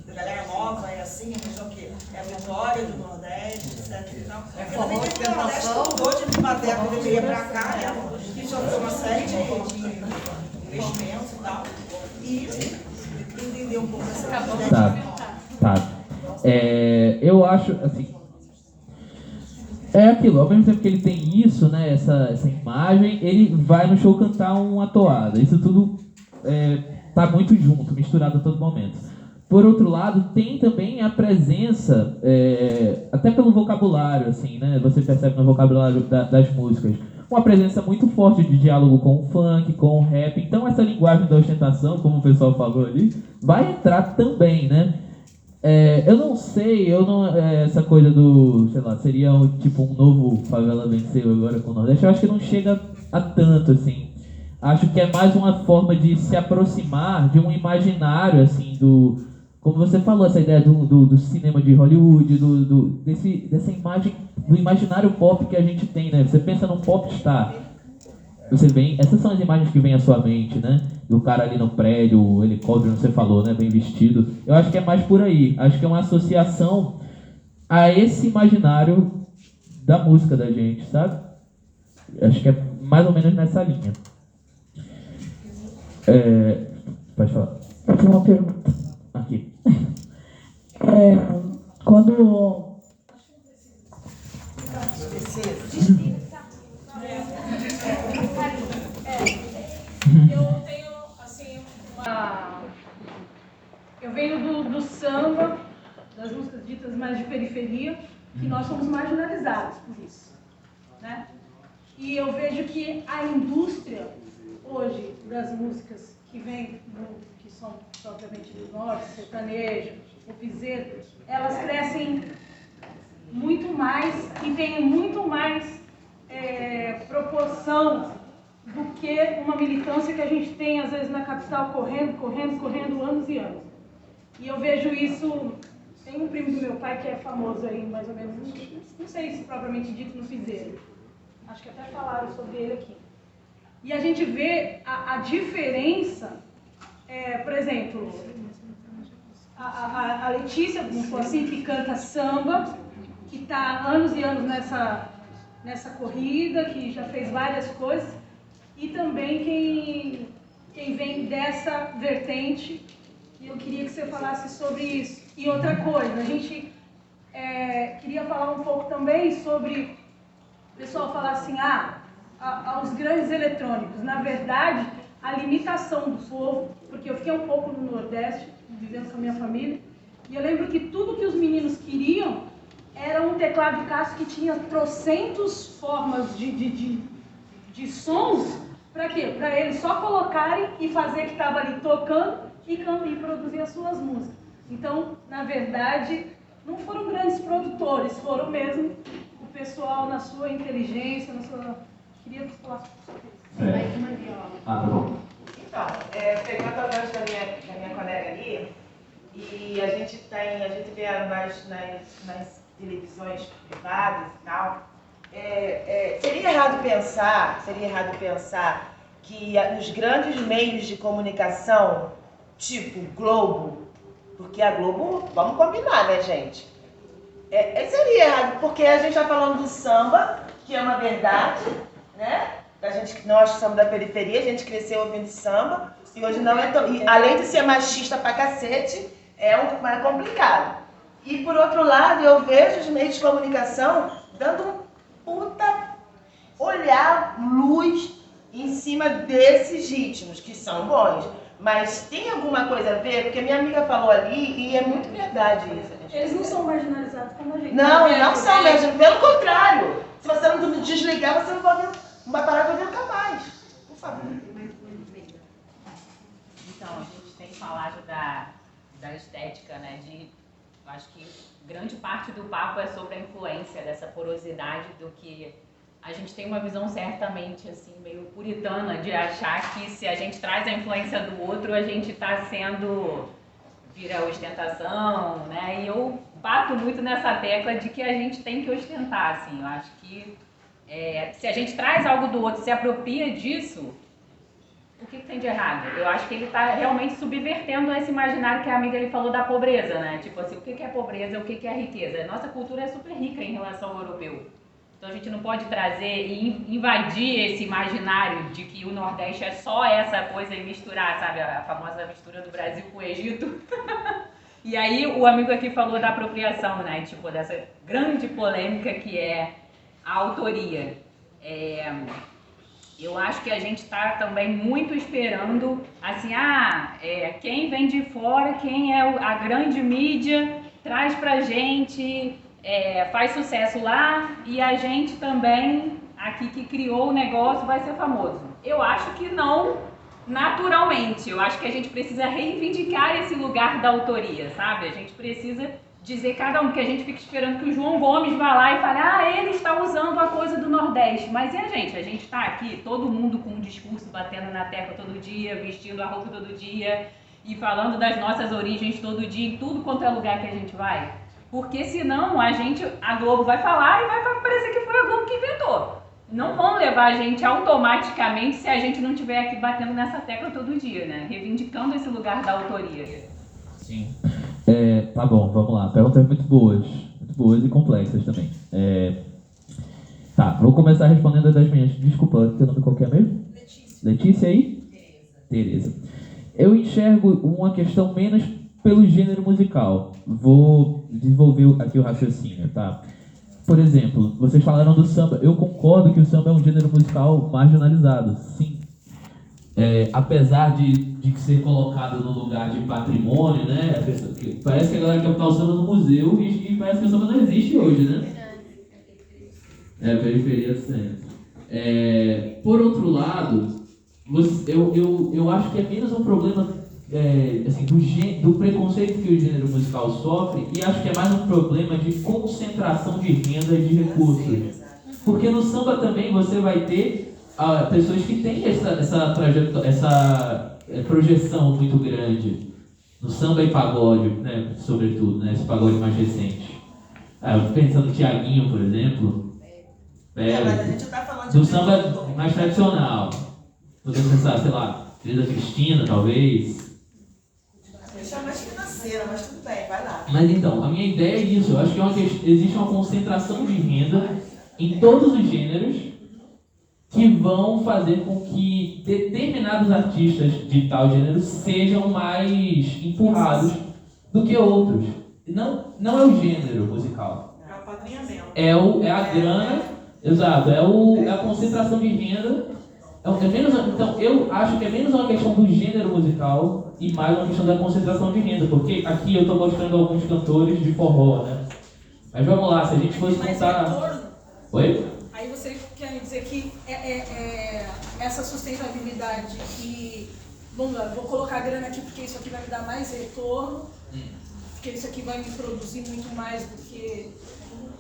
da galera nova, é assim, é o quê? É a vitória do Nordeste, etc e tal. Porque também tem o Nordeste que mudou de matéria que deveria pra cá, né? Que sofreu uma série de investimentos e tal. E entender um pouco essa Tá. Eu acho, assim, é aquilo, ao mesmo tempo que ele tem isso, né, essa imagem, ele vai no show cantar uma toada. Isso tudo tá muito junto, misturado a todo momento. Por outro lado, tem também a presença, até pelo vocabulário, assim, né, você percebe no vocabulário das músicas, uma presença muito forte de diálogo com o funk, com o rap. Então essa linguagem da ostentação, como o pessoal falou ali, vai entrar também, né? Eu não sei, essa coisa do, sei lá, seria tipo um novo Favela Venceu agora com o Nordeste, eu acho que não chega a tanto, assim. Acho que é mais uma forma de se aproximar de um imaginário, assim, como você falou, essa ideia do cinema de Hollywood, dessa imagem, do imaginário pop que a gente tem, né? Você pensa num popstar, essas são as imagens que vêm à sua mente, né? Do cara ali no prédio, o helicóptero, você falou, né? Bem vestido. Eu acho que é mais por aí. Acho que é uma associação a esse imaginário da música da gente, sabe? Acho que é mais ou menos nessa linha. Pode falar. Eu tenho uma pergunta. Aqui. Quando... Eu tenho, assim, eu venho do samba, das músicas ditas mais de periferia, que nós somos marginalizados por isso, né? E eu vejo que a indústria, hoje, das músicas que que são propriamente do norte, sertanejo, o piseiro, elas crescem muito mais e têm muito mais proporção do que uma militância que a gente tem, às vezes, na capital, correndo anos e anos. E eu vejo isso... Tem um primo do meu pai que é famoso aí, mais ou menos, não sei se propriamente dito no piseiro. Acho que até falaram sobre ele aqui. E a gente vê a diferença, por exemplo, a Letícia, vamos falar assim, que canta samba, que está há anos e anos nessa corrida, que já fez várias coisas, e também quem vem dessa vertente, e eu queria que você falasse sobre isso. E outra coisa, a gente queria falar um pouco também sobre o pessoal falar assim, aos grandes eletrônicos. Na verdade, a limitação do povo, porque eu fiquei um pouco no Nordeste, vivendo com a minha família, e eu lembro que tudo que os meninos queriam era um teclado de caça que tinha trocentas formas de sons. Para quê? Para eles só colocarem e fazer que estava ali tocando e produzir as suas músicas. Então, na verdade, não foram grandes produtores, foram mesmo o pessoal na sua inteligência, na sua... Queria que você falasse sobre isso. Então, pegando a voz da minha colega ali, e a gente vê nas televisões privadas e tal, seria errado pensar que nos grandes meios de comunicação, tipo Globo, porque a Globo, vamos combinar, né, gente? Seria errado, porque a gente está falando do samba, que é uma verdade, né? Nós somos da periferia, a gente cresceu ouvindo samba, e hoje não é tão... E, além de ser machista pra cacete, é complicado. E, por outro lado, eu vejo os meios de comunicação dando um puta olhar, luz em cima desses ritmos, que são bons. Mas tem alguma coisa a ver? Porque minha amiga falou ali, e é muito verdade isso. Eles não são marginalizados como a gente. Não são marginalizados. Pelo contrário. Se você não desligar, você não vai parar de ouvir nunca mais. Por favor. Então, a gente tem falado da estética, né? Eu acho que grande parte do papo é sobre a influência dessa porosidade do que... A gente tem uma visão certamente assim, meio puritana de achar que se a gente traz a influência do outro, a gente está vira ostentação, né? E eu bato muito nessa tecla de que a gente tem que ostentar, assim. Eu acho que se a gente traz algo do outro, se apropria disso, o que tem de errado? Eu acho que ele está realmente subvertendo esse imaginário que a amiga ele falou da pobreza, né? Tipo assim, o que é pobreza, o que é riqueza? Nossa cultura é super rica em relação ao europeu. Então a gente não pode trazer e invadir esse imaginário de que o Nordeste é só essa coisa e misturar, sabe? A famosa mistura do Brasil com o Egito. E aí o amigo aqui falou da apropriação, né? Tipo, dessa grande polêmica que é a autoria. Eu acho que a gente está também muito esperando, assim, quem vem de fora, quem é a grande mídia, traz pra gente... faz sucesso lá e a gente também, aqui que criou o negócio, vai ser famoso. Eu acho que não naturalmente. Eu acho que a gente precisa reivindicar esse lugar da autoria, sabe? A gente precisa dizer cada um, que a gente fica esperando que o João Gomes vá lá e fale, ele está usando a coisa do Nordeste. Mas e a gente? A gente está aqui, todo mundo com um discurso batendo na tecla todo dia, vestindo a roupa todo dia. e falando das nossas origens todo dia em tudo quanto é lugar que a gente vai? Porque senão a Globo vai falar e vai parecer que foi a Globo que inventou. Não vão levar a gente automaticamente se a gente não estiver aqui batendo nessa tecla todo dia, né? Reivindicando esse lugar da autoria. Sim. Tá bom, vamos lá. Perguntas muito boas e complexas também. Tá, vou começar respondendo das minhas. Desculpa, teu nome qual que é mesmo? Letícia aí? Tereza. Eu enxergo uma questão menos pelo gênero musical. Vou desenvolver aqui o raciocínio, tá? Por exemplo, vocês falaram do samba. Eu concordo que o samba é um gênero musical marginalizado, sim. Apesar de ser colocado no lugar de patrimônio, né? Parece que a galera quer botar o samba no museu e parece que o samba não existe hoje, né? Periferia do centro. Por outro lado, eu acho que é menos um problema assim, do preconceito que o gênero musical sofre, e acho que é mais um problema de concentração de renda e de recursos. Porque no samba também você vai ter pessoas que têm essa projeção muito grande. No samba e pagode, né, sobretudo, né, esse pagode mais recente. Pensando no Thiaguinho, por exemplo. Mas a gente tá falando do samba mais tradicional. Podemos pensar, sei lá, Teresa Cristina, talvez. Deixa mais financeira, mas tudo bem, vai lá. Mas então, a minha ideia é isso. Eu acho que existe uma concentração de renda em todos os gêneros que vão fazer com que determinados artistas de tal gênero sejam mais empurrados do que outros. Não é o gênero musical. É o padrinhamento. É a grana, exato, é a concentração de renda. Então, eu acho que é menos uma questão do gênero musical e mais uma questão da concentração de renda, porque aqui eu estou mostrando alguns cantores de forró, né? Mas vamos lá, se a gente fosse contar... Oi? Aí você quer dizer que essa sustentabilidade e... Vamos lá, vou colocar a grana aqui porque isso aqui vai me dar mais retorno, porque isso aqui vai me produzir muito mais do que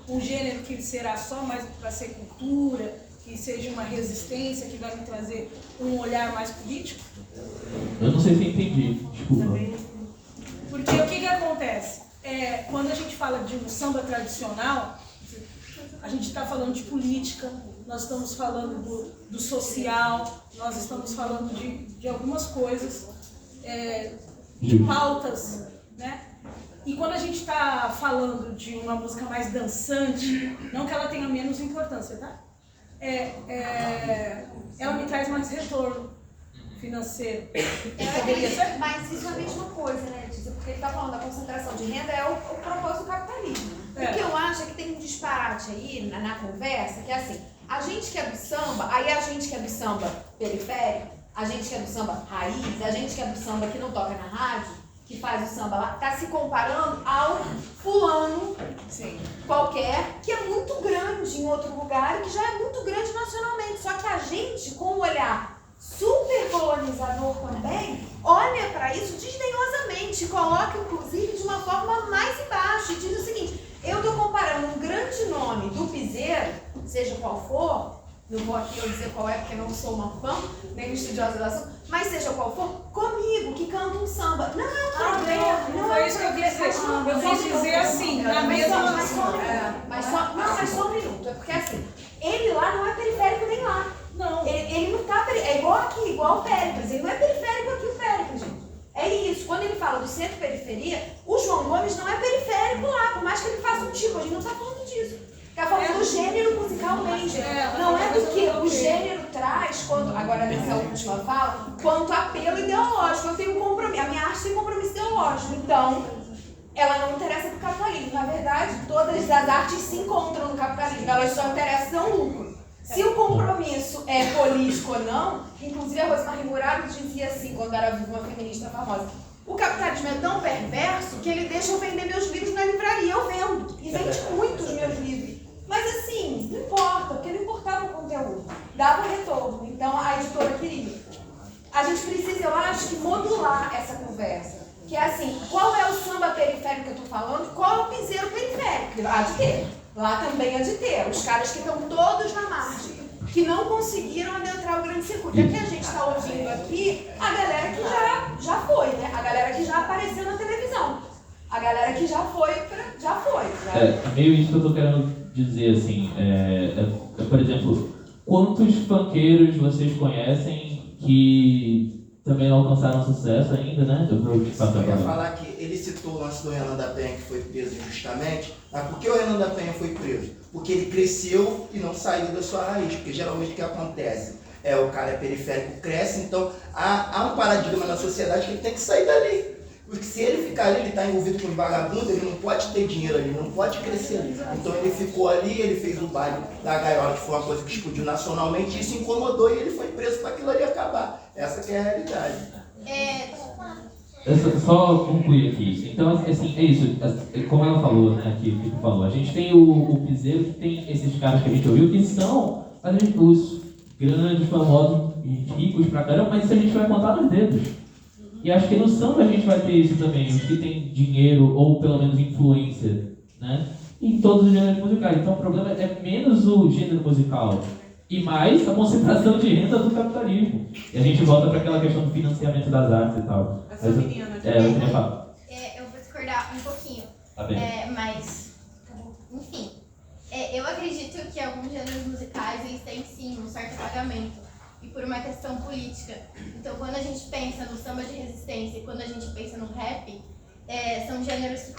um gênero que será só mais para ser cultura, que seja uma resistência, que vai me trazer um olhar mais político? Eu não sei se entendi, desculpa. Porque o que acontece? Quando a gente fala de um samba tradicional, a gente está falando de política, nós estamos falando do social, nós estamos falando de algumas coisas, de pautas, né? E quando a gente está falando de uma música mais dançante, não que ela tenha menos importância, tá? Ela me traz mais retorno financeiro. Mas isso é a mesma coisa, né, Letícia? Porque ele está falando da concentração de renda, é o propósito do capitalismo. O que eu acho é que tem um disparate aí na conversa, que é assim, a gente que é do samba, aí a gente que é do samba periférico, a gente que é do samba raiz, a gente que é do samba que não toca na rádio, que faz o samba lá, está se comparando ao fulano qualquer, que é muito grande em outro lugar e que já é muito grande nacionalmente. Só que a gente, com um olhar super colonizador também, olha para isso desdenhosamente, coloca inclusive de uma forma mais embaixo e diz o seguinte: eu estou comparando um grande nome do piseiro, seja qual for, não vou aqui eu dizer qual é porque não sou uma fã, nem estudiosa do assunto, mas seja qual for, comigo, que canta um samba. Não é um problema. Não é isso que eu quis dizer. Eu quis dizer assim, na mesma... Mas só um minuto. É porque assim, ele lá não é periférico nem lá. Não. Ele não tá... É igual aqui, igual o Péricles. Ele não é periférico aqui, o Péricles, gente. É isso. Quando ele fala do centro-periferia, o João Gomes não é periférico lá, por mais que ele faça um tipo. A gente não tá falando disso. Tá falando do gênero musical mesmo. Não é do que o gênero traz, agora nessa última fala, quanto apelo ideológico. Eu tenho um compromisso, a minha arte tem compromisso ideológico. Então, ela não interessa pro capitalismo. Na verdade, todas as artes se encontram no capitalismo. Elas só interessam no lucro. Se o compromisso é político ou não, inclusive a Rosemary Murado dizia assim, quando era viva, uma feminista famosa: o capitalismo é tão perverso que ele deixa eu vender meus livros na livraria. Eu vendo. E vende muito os meus livros. Mas assim, não importa, porque não importava o conteúdo. Dava retorno. Então a editora queria. A gente precisa, eu acho, que modular essa conversa. Que é assim, qual é o samba periférico que eu tô falando? Qual é o piseiro periférico? Há de ter. Lá também há de ter. Os caras que estão todos na margem. que não conseguiram adentrar o grande circuito. Aqui a gente está ouvindo aqui a galera que já foi, né? A galera que já apareceu na televisão. A galera que já foi. É meio isso que eu tô querendo dizer, assim. Por exemplo, quantos funkeiros vocês conhecem que também não alcançaram sucesso ainda, né? Eu ia falar que ele citou o lance do Renan da Penha, que foi preso injustamente. Mas por que o Renan da Penha foi preso? Porque ele cresceu e não saiu da sua raiz. Porque geralmente o que acontece o cara é periférico, cresce, então há um paradigma na sociedade que ele tem que sair dali. Porque se ele ficar ali, ele está envolvido com os vagabundos, ele não pode ter dinheiro ali, não pode crescer ali. Então ele ficou ali, ele fez o baile da gaiola, que foi uma coisa que explodiu nacionalmente, e isso incomodou e ele foi preso para aquilo ali acabar. Essa que é a realidade. Eu só concluir aqui. Então, assim, é isso. Como ela falou, né, que falou, a gente tem o Piseiro, que tem esses caras que a gente ouviu, que são os grandes, famosos e ricos pra caramba, mas isso a gente vai contar nos dedos. E acho que no samba a gente vai ter isso também, os que tem dinheiro ou pelo menos influência, né? Em todos os gêneros musicais. Então o problema é menos o gênero musical e mais a concentração de renda do capitalismo. E a gente volta para aquela questão do financiamento das artes e tal. Eu queria falar. Eu vou discordar um pouquinho. Tá bem. Mas, enfim, eu acredito que alguns gêneros musicais eles têm sim um certo pagamento. E por uma questão política. Então, quando a gente pensa no samba de resistência e quando a gente pensa no rap, são gêneros que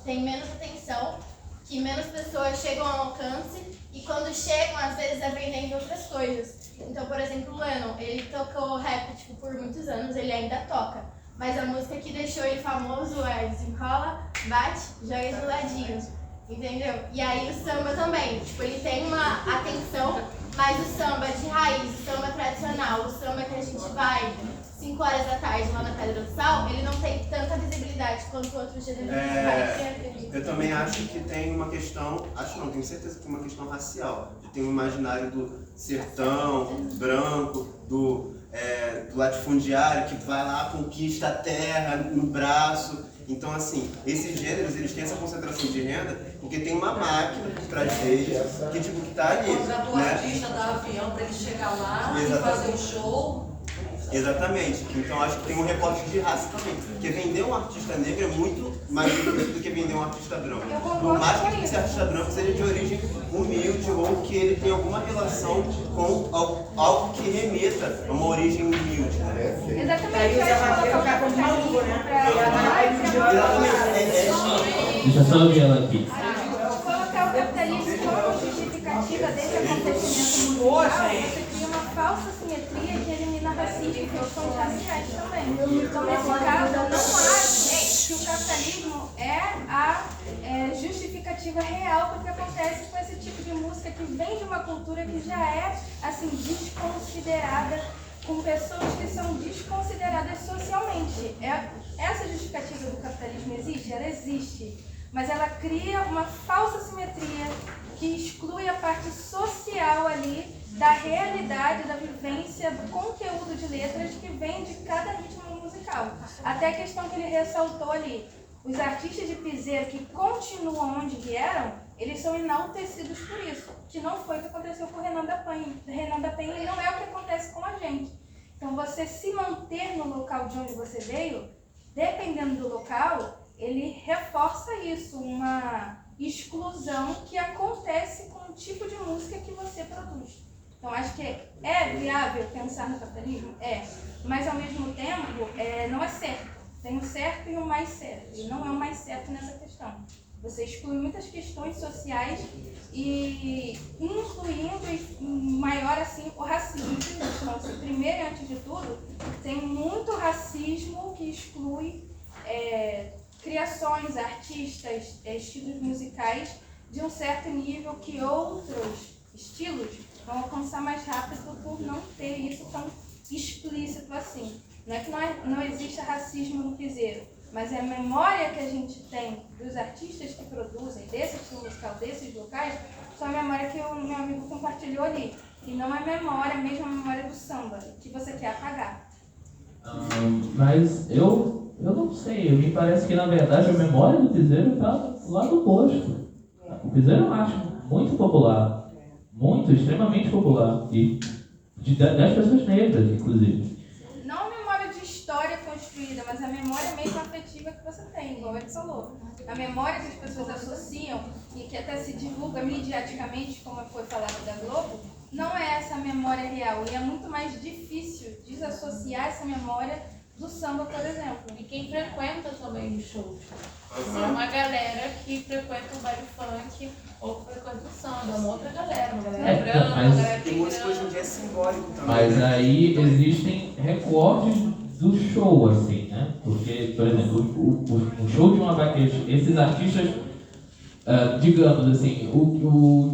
têm menos atenção, que menos pessoas chegam ao alcance, e quando chegam, às vezes, vendendo outras coisas. Então, por exemplo, o Lennon, ele tocou rap por muitos anos, ele ainda toca. Mas a música que deixou ele famoso é Desenrola, Bate, Joga de Ladinho. Entendeu? E aí o samba também, ele tem uma atenção, mas o samba de raiz, o samba tradicional, o samba que a gente vai 5 horas da tarde lá na Pedra do Sal, ele não tem tanta visibilidade quanto outros gêneros musicais. Eu também acho que tem uma questão, tenho certeza que tem uma questão racial. Tem um imaginário do sertão, branco, do latifundiário que vai lá, conquista a terra no braço. Então, assim, esses gêneros, eles têm essa concentração de renda porque tem uma máquina por trás deles que tá ali. Contrata o artista, dá avião para ele chegar lá e fazer o show. Exatamente. Então, acho que tem um recorte de raça também. Porque vender um artista negro é muito mais difícil do que vender um artista branco. Por mais que esse artista branco seja de origem humilde ou que ele tenha alguma relação com algo que remeta a uma origem humilde. Né? Exatamente. Aí usa a madeira para comprar língua, né? Deixa eu só ouvir ela aqui. Colocar o capitalismo como justificativa desse acontecimento mundial, você cria uma falsa simetria que elimina racismo e questões raciais também. Então, nesse caso, eu não acho que o capitalismo é a justificativa real do que acontece com esse tipo de música que vem de uma cultura que já é, assim, desconsiderada, com pessoas que são desconsideradas socialmente. Essa justificativa do capitalismo existe? Ela existe. Mas ela cria uma falsa simetria que exclui a parte social ali da realidade, da vivência, do conteúdo de letras que vem de cada ritmo musical. Até a questão que ele ressaltou ali. Os artistas de piseiro que continuam onde vieram, eles são enaltecidos por isso, que não foi o que aconteceu com o Renan da Penha. Renan da Penha não é o que acontece com a gente. Então, você se manter no local de onde você veio, dependendo do local, ele reforça isso, uma exclusão que acontece com o tipo de música que você produz. Então, acho que é viável pensar no capitalismo? É. Mas, ao mesmo tempo, não é certo. Tem o certo e o mais certo. E não é o mais certo nessa questão. Você exclui muitas questões sociais e incluindo maior assim o racismo. Então, assim, primeiro e antes de tudo, tem muito racismo que exclui criações, artistas, estilos musicais de um certo nível que outros estilos vão alcançar mais rápido por não ter isso tão explícito assim. Não é que não exista racismo no piseiro, mas é a memória que a gente tem dos artistas que produzem desse estilo musical, desses locais, só a memória que o meu amigo compartilhou ali. E não é memória, mesmo a memória do samba, que você quer apagar. Mas eu não sei, me parece que na verdade a memória do piseiro está lá no posto. O piseiro eu acho muito popular. Muito, extremamente popular. E das pessoas negras, inclusive. Não a memória de história construída, mas a memória mesmo afetiva que você tem, igual ele falou. A memória que as pessoas associam e que até se divulga mediaticamente, como foi falado da Globo, não é essa memória real. E é muito mais difícil desassociar essa memória do samba, por exemplo. E quem frequenta também o show. Tem uma galera que frequenta o baile funk ou que frequenta o samba, uma outra galera, uma galera branca, uma galera E música hoje em dia é simbólico também. Mas aí existem recortes do show, assim, né? Porque, por exemplo, o show de uma vaquejada, esses artistas, digamos assim,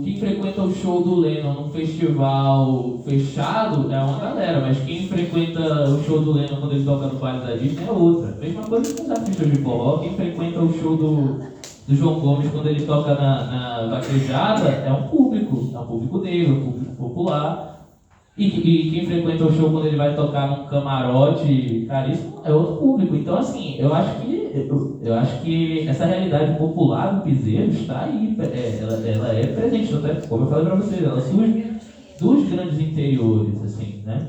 quem frequenta o show do Lennon num festival fechado é uma galera, mas quem frequenta o show do Lennon quando ele toca no baile da Disney é outra. Mesma coisa com os artistas de forró, quem frequenta o show do João Gomes quando ele toca na vaquejada é um público negro, um público popular. E quem frequenta o show quando ele vai tocar num camarote caríssimo é outro público. Então, assim, eu acho que essa realidade popular do piseiro está aí, ela é presente, até como eu falei para vocês, ela surge dos grandes interiores, assim, né?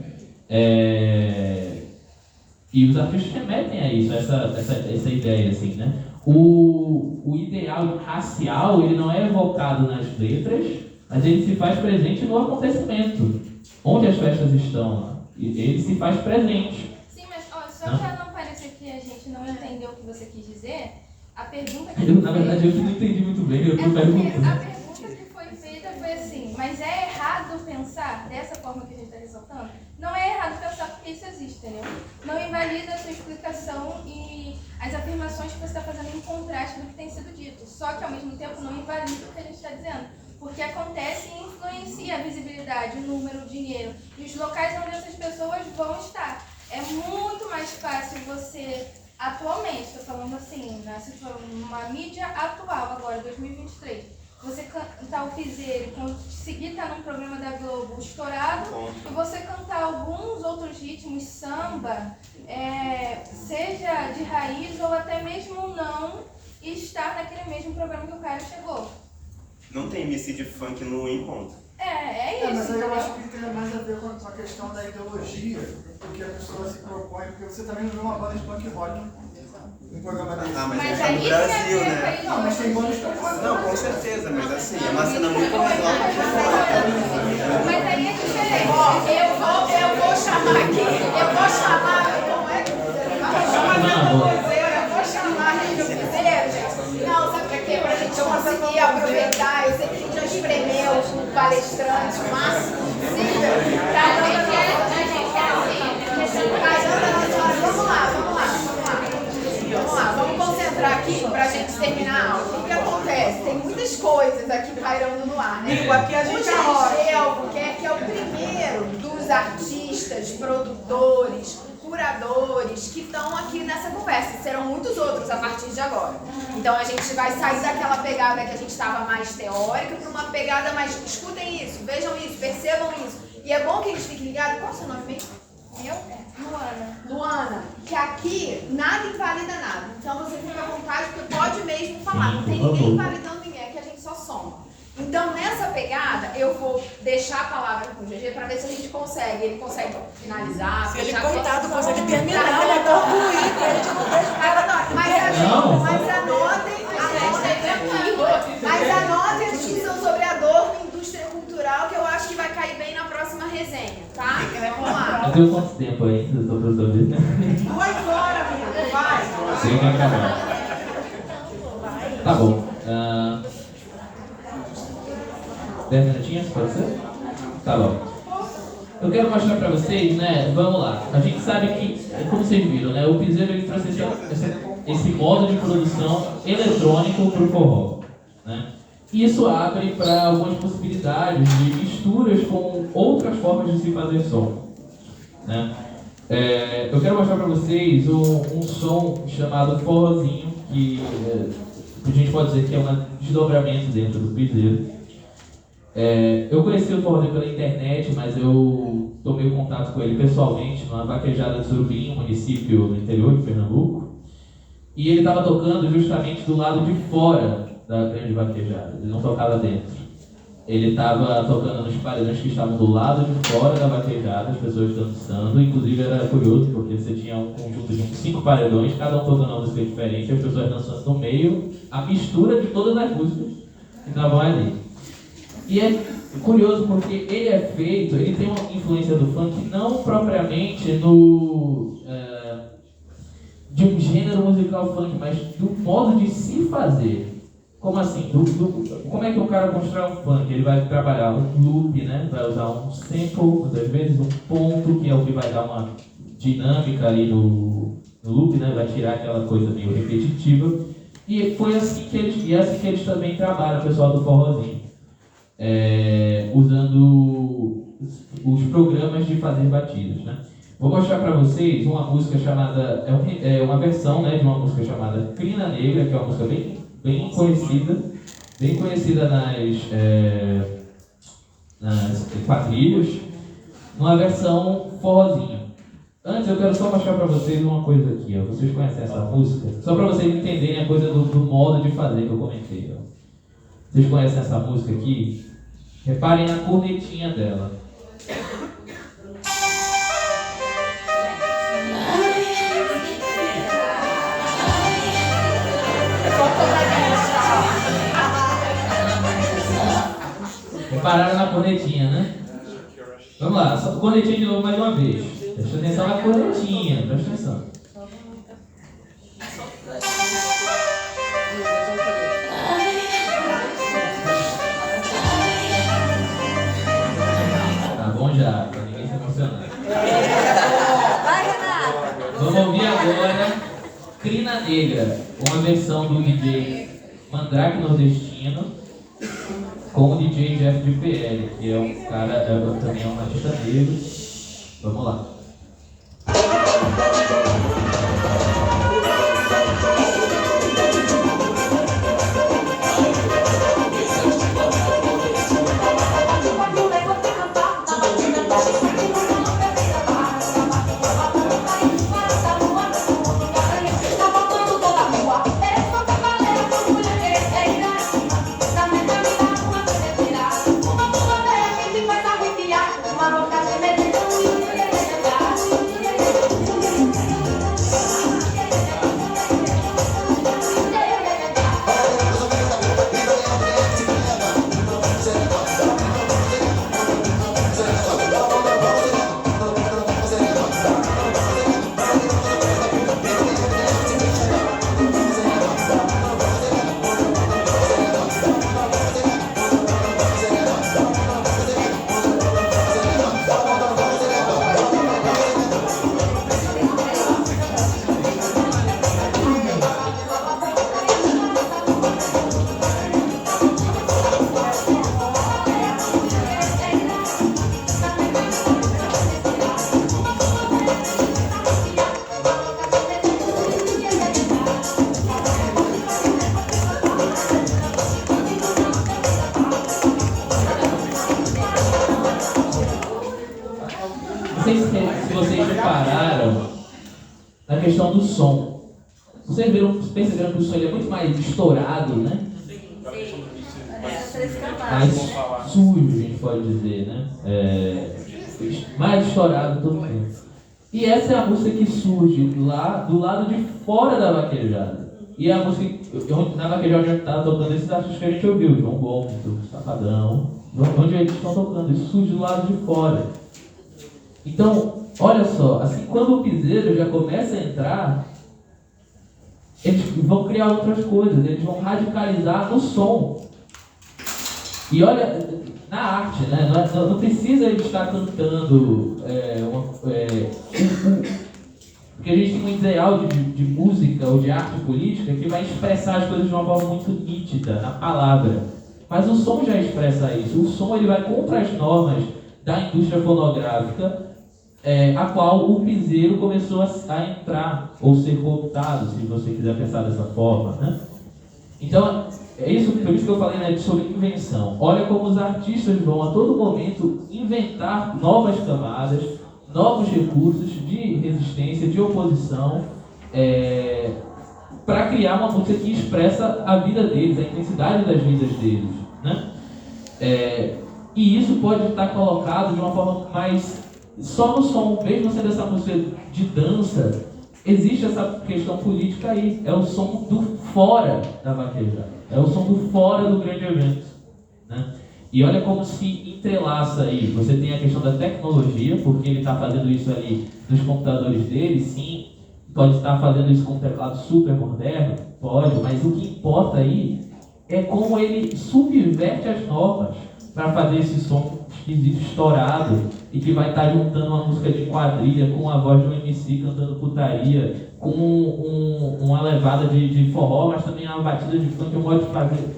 E os artistas remetem a isso, essa ideia, assim, né? O ideal racial, ele não é evocado nas letras, mas ele se faz presente no acontecimento. Onde as festas estão lá, ele se faz presente. Sim, mas só para não parecer que a gente não entendeu o que você quis dizer, a pergunta que Na verdade, eu não entendi muito bem, eu tô perguntando. A pergunta que foi feita foi assim, mas é errado pensar dessa forma que a gente está ressaltando? Não é errado pensar porque isso existe, entendeu? Não invalida a sua explicação e as afirmações que você está fazendo em contraste do que tem sido dito. Só que, ao mesmo tempo, não invalida o que a gente está dizendo. Porque acontece e influencia a visibilidade, o número, o dinheiro e os locais onde essas pessoas vão estar. É muito mais fácil você, atualmente, estou falando assim, numa mídia atual agora, 2023, você cantar o piseiro, conseguir estar num programa da Globo estourado e você cantar alguns outros ritmos, samba, seja de raiz ou até mesmo não, e estar naquele mesmo programa que o cara chegou. Não tem MC de funk no encontro. É isso. Mas aí eu acho que tem mais a ver com a questão da ideologia, porque a pessoa se propõe, porque você também não vê uma banda de punk rock no programa desse. Ah, mas é no Brasil, né? Não, mas tem bandas punk rock. Não, com certeza, mas assim, é uma cena muito mais alta que Mas aí é diferente. Eu vou chamar aqui, eu vou chamar Rio Piseiro, gente. Não, sabe pra quê? Pra gente conseguir aproveitar, eu sei que a gente já espremeu o palestrante o máximo possível. Vamos lá, vamos concentrar aqui pra gente terminar a aula. O que acontece? Tem muitas coisas aqui pairando no ar, né? Aqui a gente o que é o primeiro dos artistas, produtores, curadores que estão aqui nessa conversa. Serão muitos outros a partir de agora. Então a gente vai sair daquela pegada que a gente estava mais teórica para uma pegada mais... Escutem isso, vejam isso, percebam isso. E é bom que a gente fique ligado. Qual é o seu nome mesmo? Meu? Luana. Que aqui nada invalida nada. Então você fica à vontade porque pode mesmo falar. Não tem ninguém invalidando ninguém, aqui a gente só soma. Então, nessa pegada, eu vou deixar a palavra com o GG para ver se a gente consegue. Ele consegue finalizar. Se ele, coitado, consegue terminar, ele é concluído, a gente não deixa o cara. Mas anotem a discussão sobre a dor na indústria cultural, que eu acho que vai cair bem na próxima resenha, tá? Vamos lá. Eu tenho quanto tempo aí, professor? 2 horas, amigo, vai. Tem que acabar. Tá bom. 10 minutinhos, pode ser? Tá bom. Eu quero mostrar pra vocês, né? Vamos lá. A gente sabe que, como vocês viram, né? O piseiro ele trouxe esse modo de produção eletrônico pro forró, né? Isso abre para algumas possibilidades de misturas com outras formas de se fazer som, né? Eu quero mostrar para vocês um som chamado forrozinho, que a gente pode dizer que é um desdobramento dentro do piseiro. Eu conheci o forrozinho pela internet, mas eu tomei contato com ele pessoalmente numa vaquejada de Surubim, um município no interior de Pernambuco, e ele estava tocando justamente do lado de fora da grande vaquejada, ele não tocava dentro. Ele estava tocando nos paredões que estavam do lado de fora da vaquejada, as pessoas dançando. Inclusive era curioso, porque você tinha um conjunto de 5 paredões, cada um tocando uma música diferente, as pessoas dançando no meio, a mistura de todas as músicas que estavam ali. E é curioso porque ele é feito, ele tem uma influência do funk não propriamente de um gênero musical funk, mas do modo de se fazer. Como assim? Como é que o cara constrói um funk? Ele vai trabalhar um loop, né? Vai usar um sample, muitas vezes um ponto, que é o que vai dar uma dinâmica ali no loop, né? Vai tirar aquela coisa meio repetitiva. E foi assim que eles também trabalham, o pessoal do forrozinho. Usando os programas de fazer batidas, né? Vou mostrar para vocês uma música chamada, uma versão, né, de uma música chamada Crina Negra, que é uma música bem conhecida nas quadrilhas, numa versão forrozinho. Antes eu quero só mostrar para vocês uma coisa aqui, ó. Vocês conhecem essa música? Só para vocês entenderem a coisa do modo de fazer que eu comentei, ó. Vocês conhecem essa música aqui? Reparem na cornetinha dela. Repararam na cornetinha, né? Vamos lá, só cornetinha de novo mais uma vez. Presta atenção na cornetinha, presta atenção. Tá bom já, pra ninguém se emocionar. Vai, Renato! Vamos ouvir agora Crina Negra, uma versão do DJ Mandrake Nordestino com o DJ Jeff de PL, que é um cara, também é um artista negro. Vamos lá. Se vocês repararam na questão do som, vocês perceberam que o som ele é muito mais estourado, né? Mais sujo, a gente pode dizer, né? Mais estourado todo mundo. E essa é a música que surge lá do lado de fora da vaquejada. E é a música na vaquejada onde estava tocando esses artistas que a gente ouviu, João Gomes, o Safadão, onde eles estão tocando, isso surge do lado de fora. Então, olha só, assim, quando o piseiro já começa a entrar, eles vão criar outras coisas, eles vão radicalizar no som. E olha, na arte, né? Não precisa ele estar cantando porque a gente tem um ideal de música ou de arte política que vai expressar as coisas de uma forma muito nítida, na palavra. Mas o som já expressa isso. O som ele vai contra as normas da indústria fonográfica, a qual o piseiro começou a entrar, ou ser cooptado, se você quiser pensar dessa forma, né? Então, é isso, por isso que eu falei, né, sobre invenção. Olha como os artistas vão a todo momento inventar novas camadas, novos recursos de resistência, de oposição, para criar uma música que expressa a vida deles, a intensidade das vidas deles, né? E isso pode estar colocado de uma forma mais... Só no som, mesmo sendo essa música de dança, existe essa questão política aí. É o som do fora da vaquejada. É o som do fora do grande evento, né? E olha como se entrelaça aí. Você tem a questão da tecnologia, porque ele está fazendo isso ali nos computadores dele, sim. Pode estar fazendo isso com um teclado super moderno, pode, mas o que importa aí é como ele subverte as normas para fazer esse som esquisito, estourado, e que vai estar juntando uma música de quadrilha com a voz de um MC cantando putaria, com uma levada de forró, mas também uma batida de funk, um modo de fazer.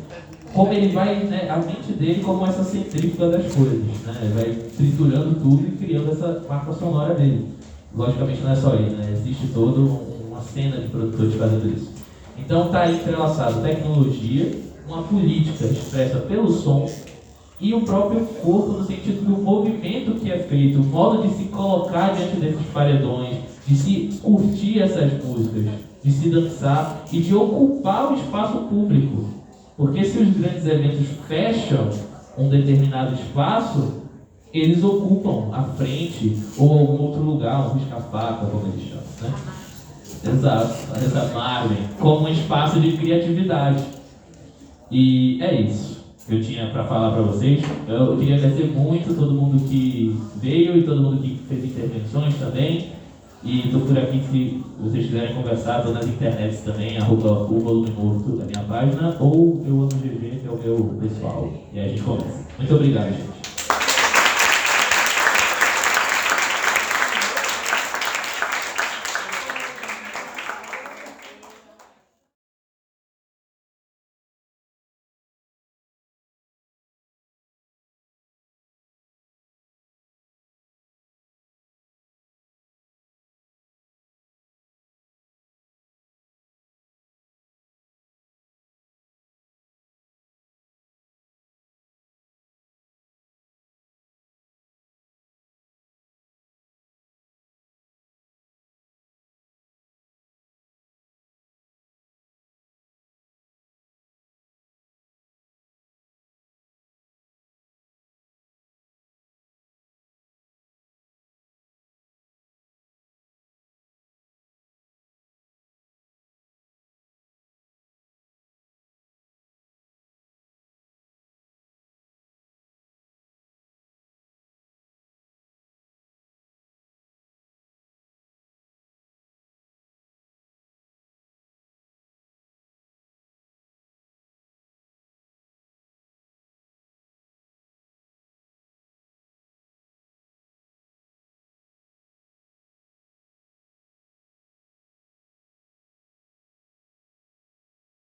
Como ele vai, né, a mente dele como essa centrífuga das coisas, né? Vai triturando tudo e criando essa marca sonora dele. Logicamente não é só ele, né? Existe toda uma cena de produtores fazendo isso. Então está aí entrelaçado tecnologia, uma política expressa pelo som e o próprio corpo no sentido do movimento que é feito, o modo de se colocar diante desses paredões, de se curtir essas músicas, de se dançar e de ocupar o espaço público. Porque se os grandes eventos fecham um determinado espaço, eles ocupam a frente ou algum outro lugar, um risca-faca, como eles chamam, né? Exato, essa margem, como um espaço de criatividade. E é isso que eu tinha para falar para vocês. Eu queria agradecer muito todo mundo que veio e todo mundo que fez intervenções também. E estou por aqui, se vocês quiserem conversar, estou nas internets também, @ o Volume Morto, da minha página, ou eu amo GG, que é o meu pessoal. E aí a gente começa. Muito obrigado, gente.